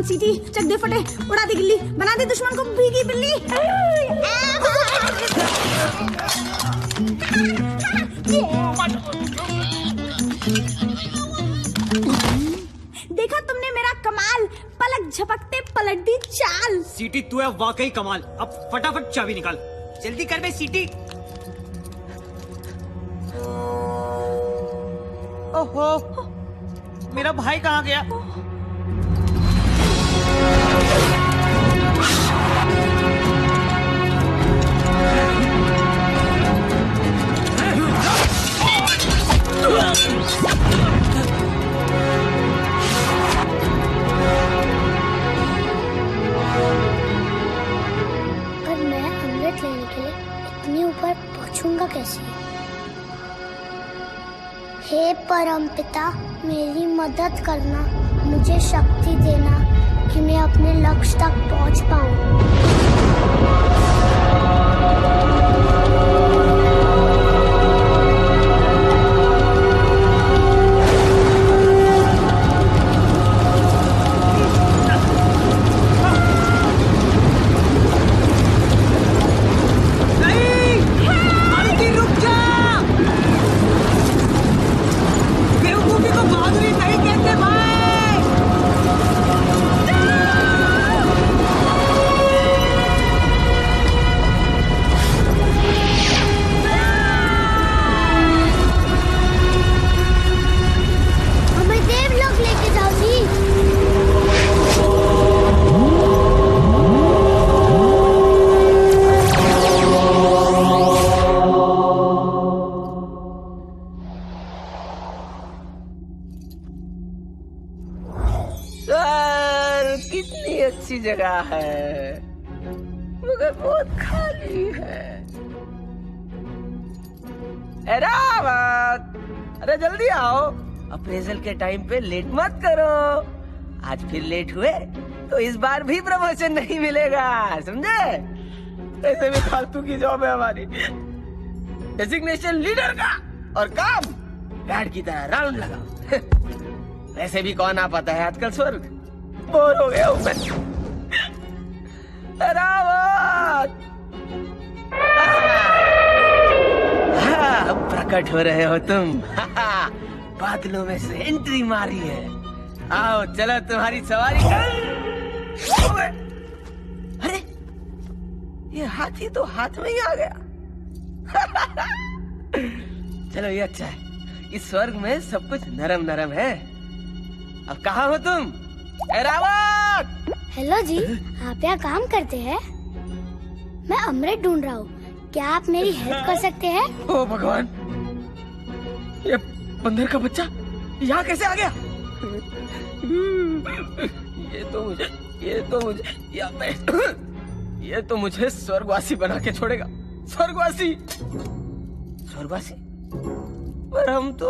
सीटी, चक दे फटे, उड़ा दे गिल्ली, बना दे दुश्मन को भीगी बिल्ली। देखा तुमने मेरा कमाल, पलक झपकते पलट दी चाल। सीटी, तू है वाकई कमाल। अब फटाफट चाबी निकाल, जल्दी कर बे सीटी। ओहो, मेरा भाई कहाँ गया? पर मैं अमृत लेने के लिए इतनी ऊपर पहुंचूंगा कैसे? हे परमपिता, मेरी मदद करना, मुझे शक्ति देना कि मैं अपने लक्ष्य तक पहुंच पाऊं। जगह है मगर बहुत खाली है। रावत, अरे जल्दी आओ, अप्रेजल के टाइम पे लेट मत करो। आज फिर लेट हुए तो इस बार भी प्रमोशन नहीं मिलेगा, समझे? ऐसे भी फालतू की जॉब है हमारी, डेजिग्नेशन लीडर का, और काम गार्ड की तरह राउंड लगाओ। वैसे भी कौन आ पाता है आजकल स्वर्ग, बोर हो गया हूं मैं। रावत, अब प्रकट हो रहे हो तुम। बादलों में से एंट्री मारी है, आओ चलो तुम्हारी सवारी कर। अरे ये हाथी तो हाथ में ही आ गया। चलो ये अच्छा है, इस स्वर्ग में सब कुछ नरम नरम है। अब कहाँ हो तुम? रावत! हेलो जी, आप यहाँ काम करते हैं? मैं अमृत ढूंढ रहा हूँ, क्या आप मेरी हेल्प कर सकते हैं? ओ भगवान, ये बंदर का बच्चा यहाँ कैसे आ गया? ये तो मुझे स्वर्गवासी बना के छोड़ेगा। स्वर्गवासी पर हम तो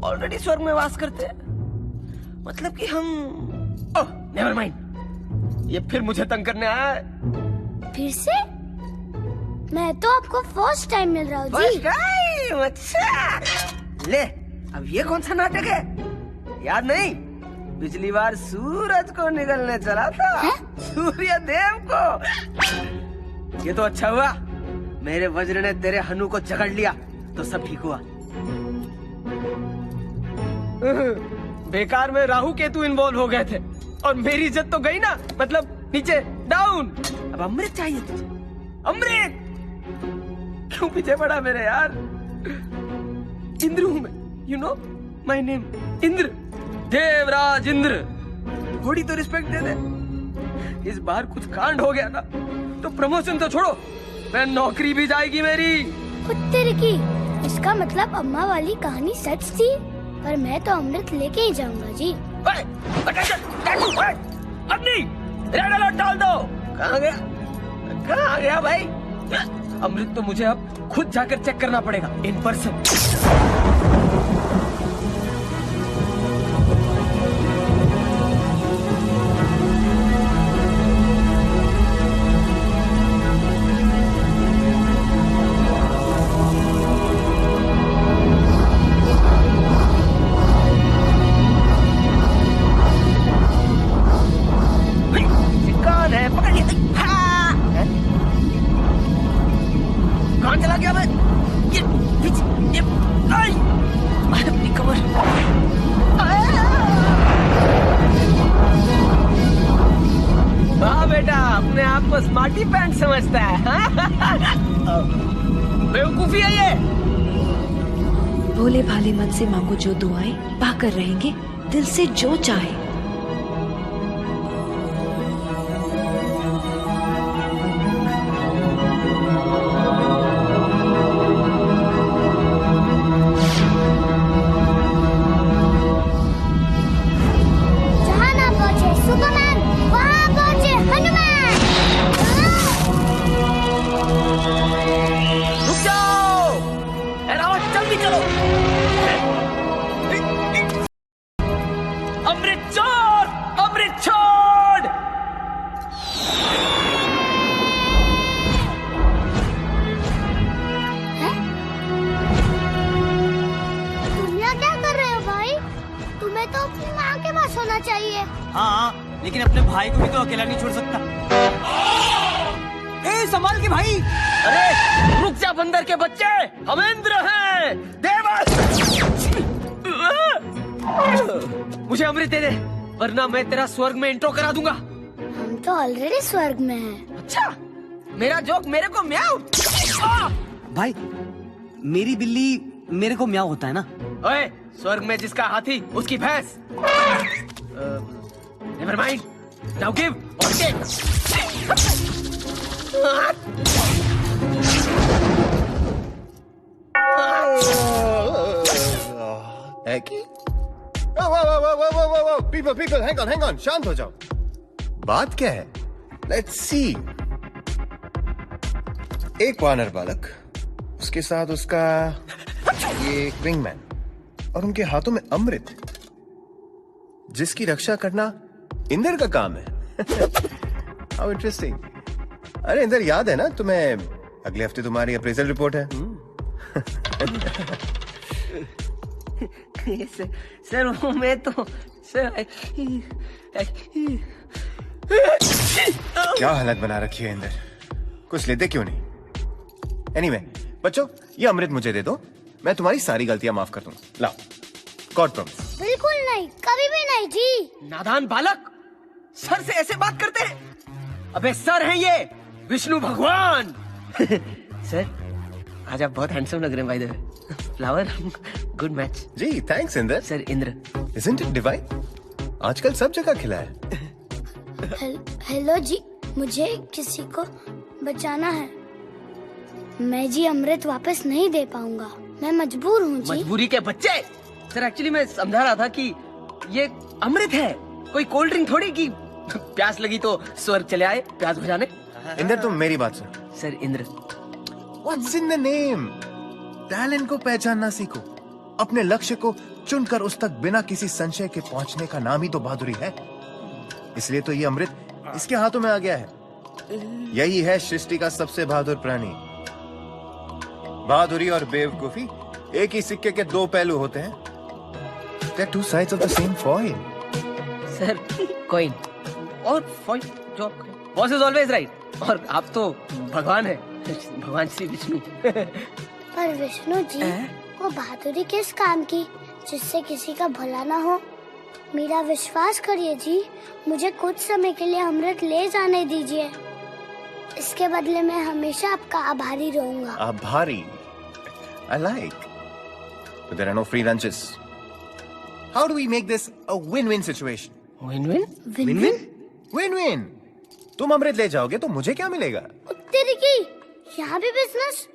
ऑलरेडी स्वर्ग में वास करते हैं, मतलब कि हम नेवर माइंड, ये फिर मुझे तंग करने आया है। फिर से? मैं तो आपको फर्स्ट टाइम मिल रहा हूँ जी। First time? अच्छा ले, अब ये कौन सा नाटक है? याद नहीं, पिछली बार सूरज को निकलने चला था, सूर्य देव को। ये तो अच्छा हुआ मेरे वज्र ने तेरे हनु को जकड़ लिया, तो सब ठीक हुआ। बेकार में राहु केतु इन्वॉल्व हो गए थे और मेरी इज्जत तो गई ना, मतलब नीचे डाउन। अब अमृत चाहिए तुझे, अमृत। क्यों पीछे पड़ा मेरे यार? इंद्र हूं मैं, you know my name Indra, Devraj Indra. थोड़ी तो रिस्पेक्ट दे दे। इस बार कुछ कांड हो गया ना तो प्रमोशन तो छोड़ो, मैं नौकरी भी जाएगी मेरी। कुत्ते की, इसका मतलब अम्मा वाली कहानी सच थी, पर मैं तो अमृत लेके ही जाऊंगा जी। अब नहीं, रेड अलर्ट डाल दो। कहाँ गया भाई? अमृत तो मुझे अब खुद जाकर चेक करना पड़ेगा इन पर्सन। स्मार्टी पैंट समझता है। बेवकूफी है ये। भोले भाले मन से मांगो जो दुआएं, पाकर रहेंगे दिल से जो चाहे। जहाँ ना पहुँचे सुपरमैन, वहाँ पहुँचे हनुमान। रुक जाओ, रावत जल्दी चलो। अमृत छोड़, अमृत छोड़। तुम यहाँ क्या कर रहे हो भाई? तुम्हें तो अपनी माँ के पास होना चाहिए। हाँ, लेकिन अपने भाई को भी तो अकेला नहीं छोड़ सकता। ए, संभाल के भाई। अरे रुक जा बंदर के बच्चे, हम इंद्र हैं, देवस। मुझे अमृत दे दे, वरना मैं तेरा स्वर्ग में इंट्रो करा दूंगा। हम तो ऑलरेडी स्वर्ग में हैं। अच्छा, मेरा जोक मेरे को म्याऊ। भाई, मेरी बिल्ली मेरे को म्याऊ होता है ना। ओए, स्वर्ग में जिसका हाथी उसकी भैंस। नेवर माइंड, नाउ गिव और टेक। People, hang on, शांत हो जाओ। बात क्या है? Let's see. एक वानर बालक, उसके साथ उसका ये विंगमैन, और उनके हाथों में अमृत, जिसकी रक्षा करना इंदर का काम है। How interesting. अरे इंदर, याद है ना तुम्हें, अगले हफ्ते तुम्हारी अप्रेजल रिपोर्ट है। सर वो मैं तो सर क्या हालत बना रखी है इंदर, कुछ लेते क्यों नहीं? एनीवे, बच्चों ये अमृत मुझे दे दो, मैं तुम्हारी सारी गलतियां माफ कर दूंगा। लाओ, गॉड प्रॉमिस। बिल्कुल नहीं, कभी भी नहीं जी। नादान बालक, सर से ऐसे बात करते हैं? अबे सर हैं ये विष्णु भगवान। सर आज आप बहुत हैंडसम लग रहे हैं by the way. Flower, good match. जी thanks Inder. Sir Indra. Isn't it divine? आजकल सब जगह खिला है। हेलो जी, मुझे किसी को बचाना है। मैं जी अमृत वापस नहीं दे पाऊंगा, मैं मजबूर हूँ जी। मजबूरी के बच्चे। सर एक्चुअली मैं समझा रहा था कि ये अमृत है, कोई कोल्ड ड्रिंक थोड़ी कि प्यास लगी तो स्वर्ग चले आए प्यास बुझाने। इंदर तुम मेरी बात सुन। Sir Indra. What's in the name? Talent को पहचानना सीखो, अपने लक्ष्य को चुनकर उस तक बिना किसी संशय के पहुंचने का नाम ही तो बहादुरी है। इसलिए तो ये अमृत इसके हाथों में आ गया है। यही है सृष्टि का सबसे बहादुर प्राणी। बहादुरी और बेवकूफी एक ही सिक्के के दो पहलू होते हैं। They're two sides of the same coin. Sir coin और फॉइल, जो बॉस इज ऑलवेज राइट, और आप तो भगवान है, भगवान श्री विष्णु। पर विष्णु जी, वो बहादुरी किस काम की जिससे किसी का भला ना हो? मेरा विश्वास करिए जी, मुझे कुछ समय के लिए अमृत ले जाने दीजिए। इसके बदले मैं हमेशा आपका आभारी रहूंगा। आभारी? I like. But there are no free lunches. How do we make this a win-win situation? Win-win? Win-win? Win-win. तुम अमृत ले जाओगे तो मुझे क्या मिलेगा? तेरी की यहाँ भी बिजनेस?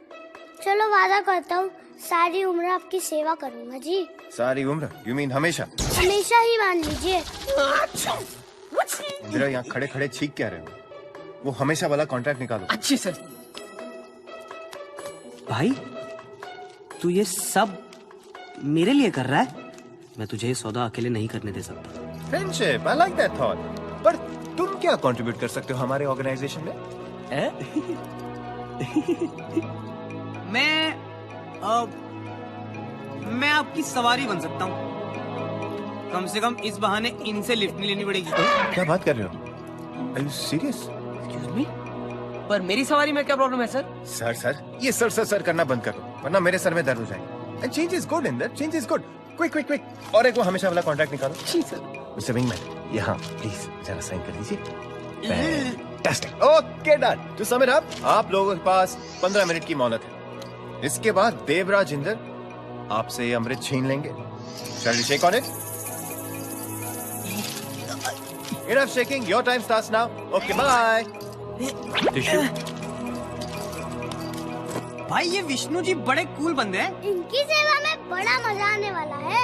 चलो वादा करता हूँ, सारी उम्र आपकी सेवा करूँगा जी। सारी उम्र? You mean हमेशा? हमेशा ही मान लीजिए। इंदिरा, यहाँ खड़े खड़े छींक क्या रहे हो? वो हमेशा वाला कॉन्ट्रैक्ट निकालो। अच्छी सर। भाई तू ये सब मेरे लिए कर रहा है? मैं तुझे सौदा अकेले नहीं करने दे सकता। Friendship, I like that thought. पर तुम क्या कंट्रीब्यूट कर सकते हो हमारे ऑर्गेनाइजेशन में? मैं आपकी सवारी बन सकता हूँ। कम से कम इस बहाने इनसे लिफ्ट नहीं लेनी पड़ेगी। क्या बात कर रहे हो? Are you serious? Excuse me? पर मेरी सवारी में क्या प्रॉब्लम है सर? सर ये सर करना बंद करो, वरना मेरे सर में दर्द हो जाएगा। And change is good in that, change is good. Quick. और एक वो हमेशा वाला कॉन्ट्रैक्ट निकालो। जी सर। मिस्टर विंगमैन, यहाँ प्लीज जरा साइन कर दीजिए। Fantastic. Okay done. To sum it up, आप लोगों के पास 15 मिनट की मोहलत है। इसके बाद देवराज इंदर आपसे ये अमृत छीन लेंगे। Shall we shake on it? Enough shaking. Your time starts now. Okay, bye. Tissue. भाई ये विष्णु जी बड़े कूल बंदे हैं। इनकी सेवा में बड़ा मजा आने वाला है।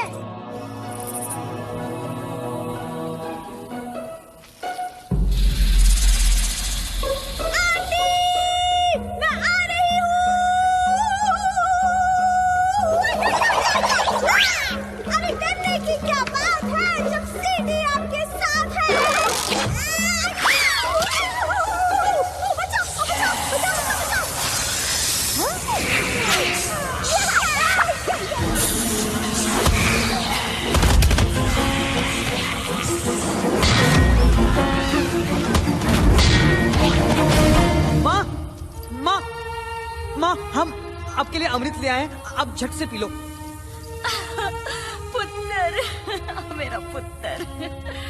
अरे डरने की क्या बात है जब सीढ़ी आपके साथ है। माँ, हम आपके लिए अमृत ले आए हैं, आप झट से पी लो। पुत्र, मेरा पुत्र।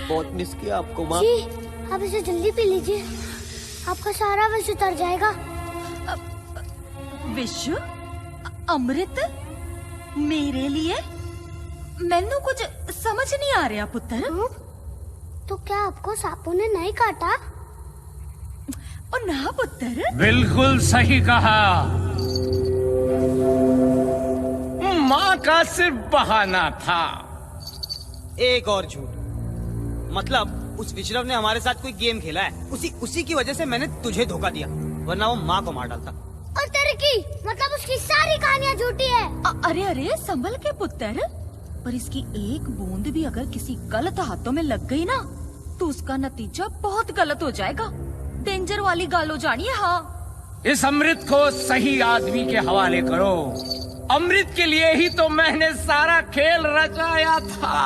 बहुत मिस किया आपको माँ। जी, आप इसे जल्दी पी लीजिए, आपका सारा विष उतर जाएगा। विषु? अमृत? मेरे लिए? मैंने कुछ समझ नहीं आ रहा पुत्र। तो क्या आपको सांपों ने नहीं काटा? और ना पुत्र। बिल्कुल सही कहा। माँ का सिर्फ बहाना था। एक और झूठ, मतलब उस विश्रव ने हमारे साथ कोई गेम खेला है, उसी की वजह से मैंने तुझे धोखा दिया, वरना वो माँ को मार डालता। और तेरे की मतलब उसकी सारी कहानियाँ झूठी है। अरे अरे संभल के पुत्र, पर इसकी एक बूंद भी अगर किसी गलत हाथों में लग गई ना तो उसका नतीजा बहुत गलत हो जाएगा। डेंजर वाली गालो जानिए। हाँ, इस अमृत को सही आदमी के हवाले करो। अमृत के लिए ही तो मैंने सारा खेल रचाया था।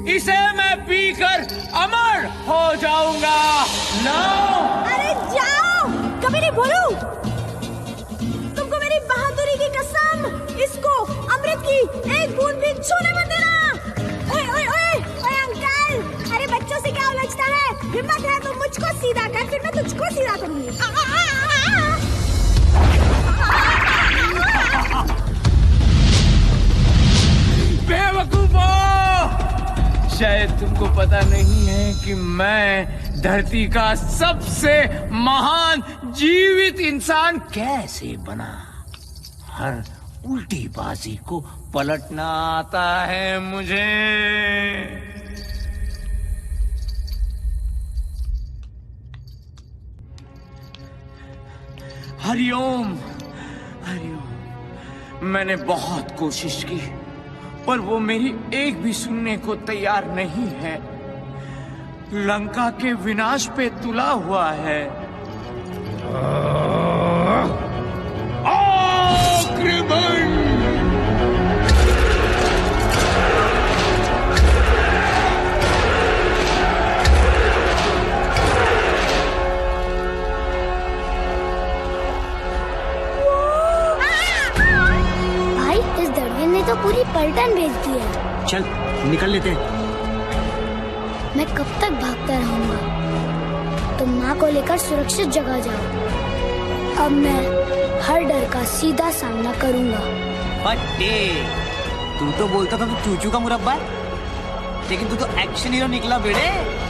इसे मैं पीकर अमर हो जाऊंगा। अरे जाओ, कभी नहीं बोलूं। तुमको मेरी बहादुरी की कसम, इसको अमृत की एक बूंद भी छूने मत देना। ओए ओए ओए ओए अंकल, अरे बच्चों से क्या उलझता है? हिम्मत है तो मुझको सीधा कर, फिर मैं तुझको सीधा करूंगी। बेवकूफो, शायद तुमको पता नहीं है कि मैं धरती का सबसे महान जीवित इंसान कैसे बना। हर उल्टी बाजी को पलटना आता है मुझे। हरिओम, हरिओम। मैंने बहुत कोशिश की पर वो मेरी एक भी सुनने को तैयार नहीं है। लंका के विनाश पे तुला हुआ है। आक्रमण! तो पूरी पलटन भेज दी है। चल निकल लेते हैं। मैं कब तक भागता रहूंगा? तुम माँ को लेकर सुरक्षित जगह जाओ। अब मैं हर डर का सीधा सामना करूंगा। बट्टे, तू तो बोलता था तू चूचू का मुरब्बा, लेकिन तू तो एक्शन हीरो निकला बेटे।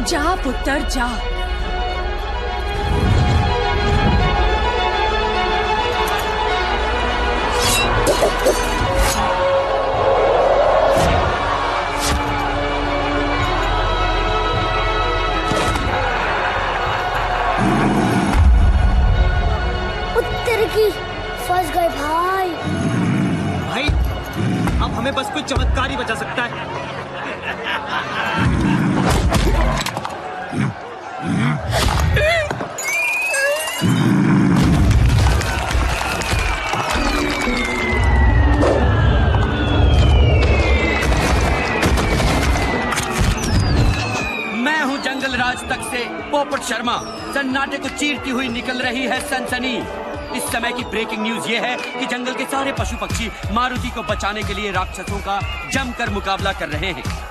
जा पुत्र जा। उत्तर की फंस गए भाई। भाई अब हमें बस कोई चमत्कार ही बचा सकता है। मैं हूं जंगल राज तक से पोपट शर्मा। सन्नाटे को चीरती हुई निकल रही है सनसनी। इस समय की ब्रेकिंग न्यूज ये है कि जंगल के सारे पशु पक्षी मारुति को बचाने के लिए राक्षसों का जमकर मुकाबला कर रहे हैं।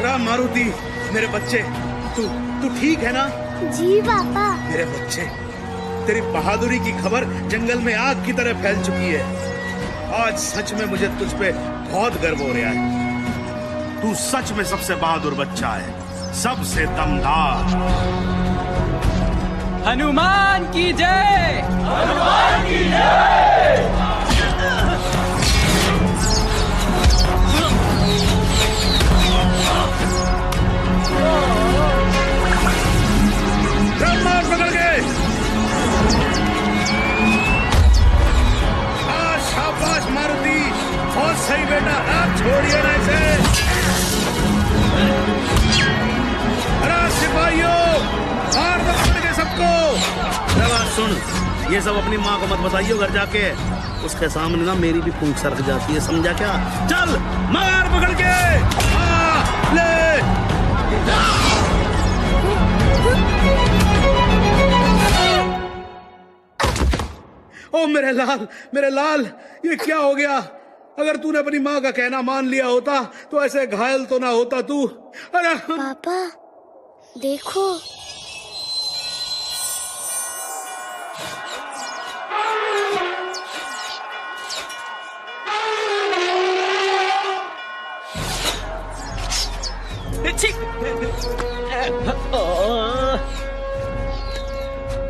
राम मारुति, मेरे बच्चे, तू ठीक है ना? जी पापा। मेरे बच्चे, तेरी बहादुरी की खबर जंगल में आग की तरह फैल चुकी है। आज सच में मुझे तुझ पे बहुत गर्व हो रहा है। तू सच में सबसे बहादुर बच्चा है, सबसे दमदार। हनुमान की जय! हनुमान की जय! ब्रह्मास्त्र पकड़ के! शाबाश मारुति, बहुत सही बेटा, आप छोड़िए ना इसे। अरे सिपाहियों, मार दो पकड़ के सबको। बात सुन, ये सब अपनी माँ को मत बताइयो घर जाके, उसके सामने ना मेरी भी पूंछ सरक जाती है, समझा क्या? चल मार पकड़ के, ले। ओ मेरे लाल, ये क्या हो गया? अगर तूने अपनी माँ का कहना मान लिया होता तो ऐसे घायल तो ना होता तू। अरे पापा देखो,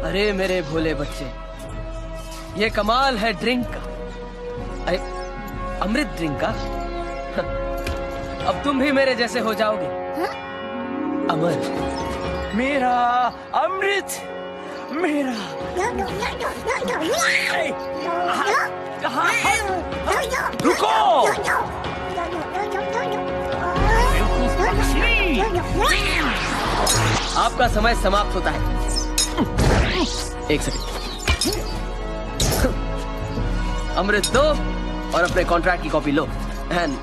अरे मेरे भोले बच्चे, ये कमाल है ड्रिंक का, अमृत ड्रिंक का। अब तुम भी मेरे जैसे हो जाओगे। अमर, मेरा अमृत, मेरा। रुको! आपका समय समाप्त होता है। एक सेकंड, अमृत दो और अपने कॉन्ट्रैक्ट की copy low and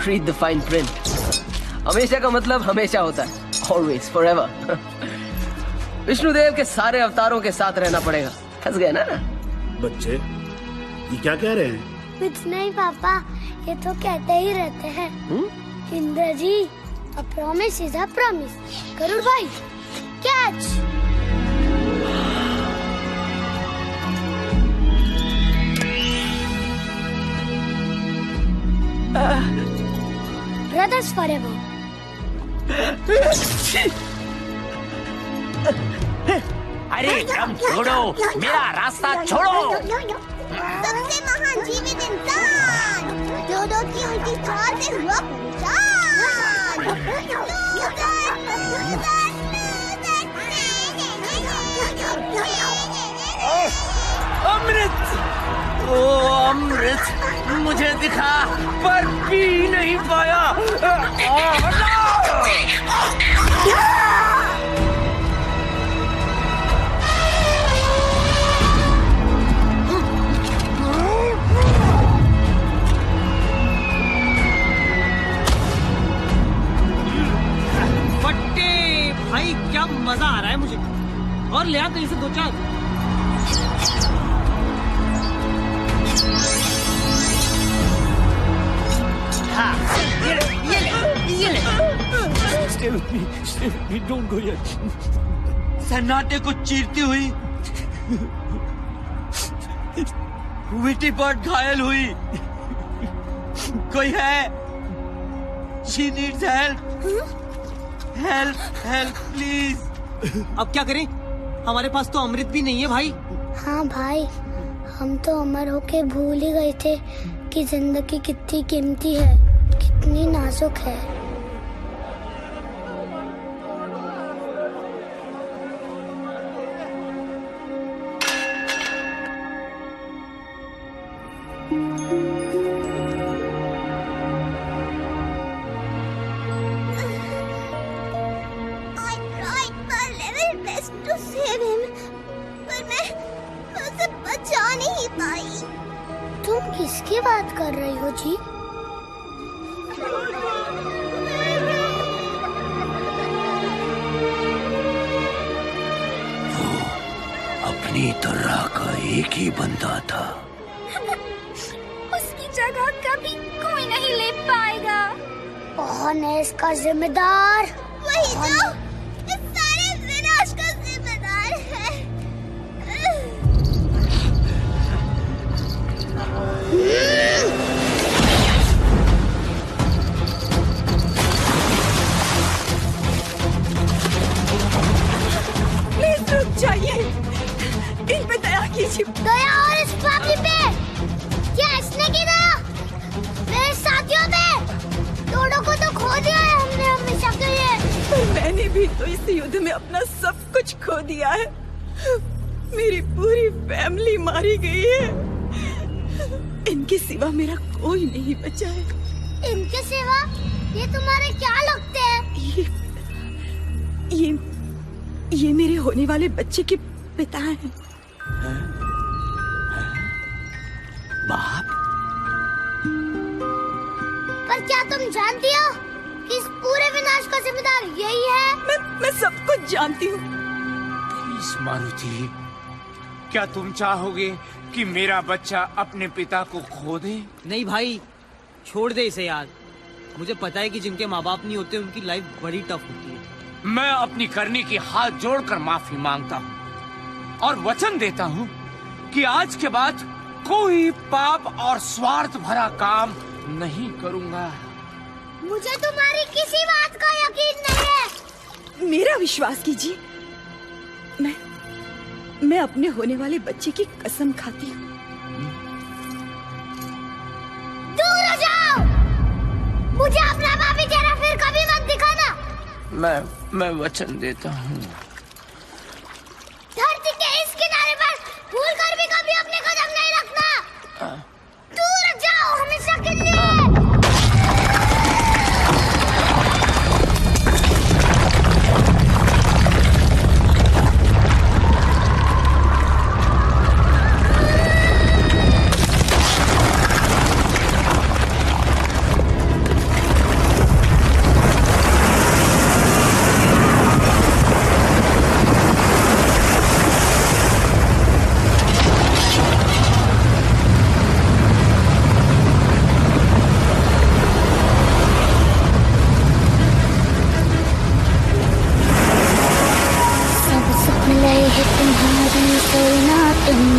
read the fine print. हमेशा का मतलब हमेशा होता है, ऑलवेज, फॉरएवर। विष्णुदेव के सारे अवतारों के साथ रहना पड़ेगा। फंस गए ना? बच्चे, ये क्या कह रहे हैं? कुछ नहीं पापा, ये तो कहते ही रहते हैं। इंद्र जी, a promise is a promise। Garuda भाई, कैच। Brothers forever। अरे दम छोड़ो, मेरा रास्ता छोड़ो। सबसे महान जीवित इंसान, दोनों की उनकी चाल से हुआ पहचान। अमृत, ओ अमृत, मुझे दिखा पर पी नहीं पाया। फट्टे भाई, क्या मजा आ रहा है मुझे। और ले आ कहीं से दो चार। हाँ, ये ले। Stay with me, don't go yet। सन्नाटे को चीरती हुई विटी बर्ड घायल हुई। कोई है? She needs help। Help, please। अब क्या करें? हमारे पास तो अमृत भी नहीं है भाई। हाँ भाई, हम तो अमर होके भूल ही गए थे कि जिंदगी कितनी कीमती है, कितनी नाजुक है। तुम किसकी बात कर रही हो जी? वो अपनी तरह का एक ही बंदा था। उसकी जगह कभी कोई नहीं ले पाएगा। कौन है इसका जिम्मेदार? वही जो इस सारे विनाश का जिम्मेदार है। प्लीज रुक जाइए, इन पे दया कीजिए। दया और इस पापी पे? क्या इसने की दया? मेरे साथियों पे? दोनों को तो खो दिया है हमने हमेशा के लिए। पर मैंने भी तो इस युद्ध में अपना सब कुछ खो दिया है। मेरी पूरी फैमिली मारी गई है। इनके सिवा मेरा कोई नहीं बचा है। इनके सिवा? ये तुम्हारे क्या लगते हैं? ये मेरे होने वाले बच्चे के पिता हैं। बाप? पर क्या तुम जानती हो कि इस पूरे विनाश का जिम्मेदार यही है? मैं सब कुछ जानती हूँ। प्लीज मारुति, क्या तुम चाहोगे कि मेरा बच्चा अपने पिता को खो दे? नहीं भाई, छोड़ दे इसे यार। मुझे पता है कि जिनके माँ बाप नहीं होते उनकी लाइफ बड़ी टफ होती है। मैं अपनी करनी की हाथ जोड़कर माफी मांगता हूँ और वचन देता हूँ कि आज के बाद कोई पाप और स्वार्थ भरा काम नहीं करूँगा। मुझे तुम्हारी किसी बात का यकीन नहीं है। मेरा विश्वास कीजिए, मैं अपने होने वाले बच्चे की कसम खाती हूँ। दूर हो जाओ! मुझे अपना पापी चेहरा फिर कभी मत दिखाना। मैं वचन देता हूँ। धरती के इस किनारे पर भूल कर भी कभी अपने कदम नहीं रखना। दूर जाओ हमेशा के लिए।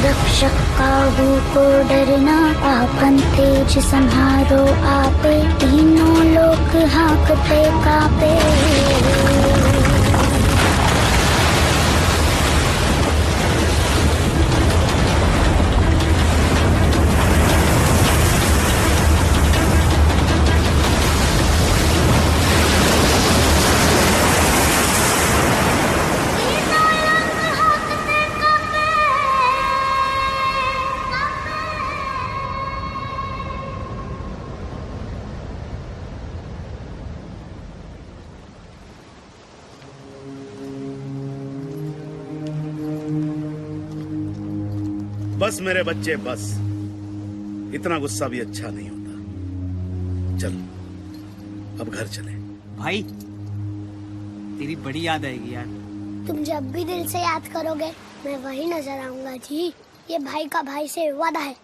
रक्षक काहू को डरना, आपन तेज संहारो आपे, तीनों लोग हाँकते कापे। बस मेरे बच्चे बस, इतना गुस्सा भी अच्छा नहीं होता। चल अब घर चले। भाई तेरी बड़ी याद आएगी यार। तुम जब भी दिल से याद करोगे मैं वही नजर आऊंगा जी। ये भाई का भाई से वादा है।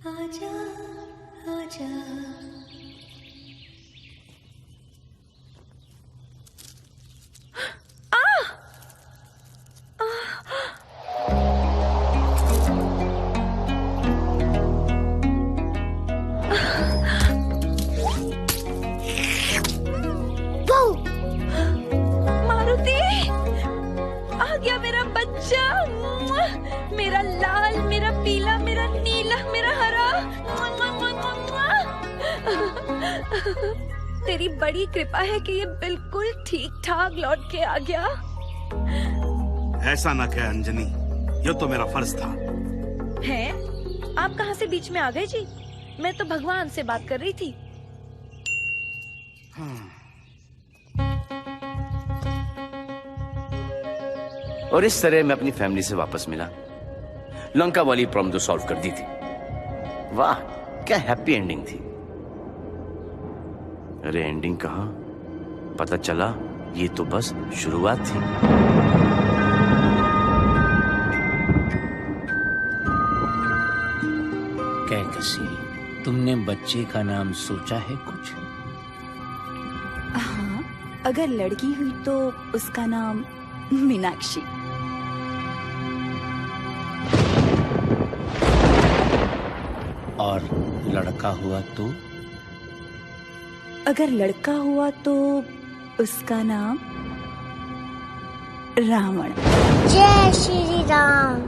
आजा आजा मारुति, आ गया मेरा बच्चा, मेरा लाल, मेरा पीला, मेरा नीला, मेरा हरा। तेरी बड़ी कृपा है कि ये बिल्कुल ठीक ठाक लौट के आ गया। ऐसा ना कह अंजनी, ये तो मेरा फर्ज था। हैं? आप कहाँ से बीच में आ गए जी? मैं तो भगवान से बात कर रही थी। और इस तरह मैं अपनी फैमिली से वापस मिला। लंका वाली प्रॉब्लम तो सॉल्व कर दी थी। वाह, क्या हैप्पी एंडिंग थी। अरे एंडिंग कहाँ, पता चला ये तो बस शुरुआत थी। क्या कसीरी, तुमने बच्चे का नाम सोचा है कुछ? हाँ, अगर लड़की हुई तो उसका नाम मीनाक्षी। और लड़का हुआ तो? अगर लड़का हुआ तो उसका नाम रावण। जय श्री राम।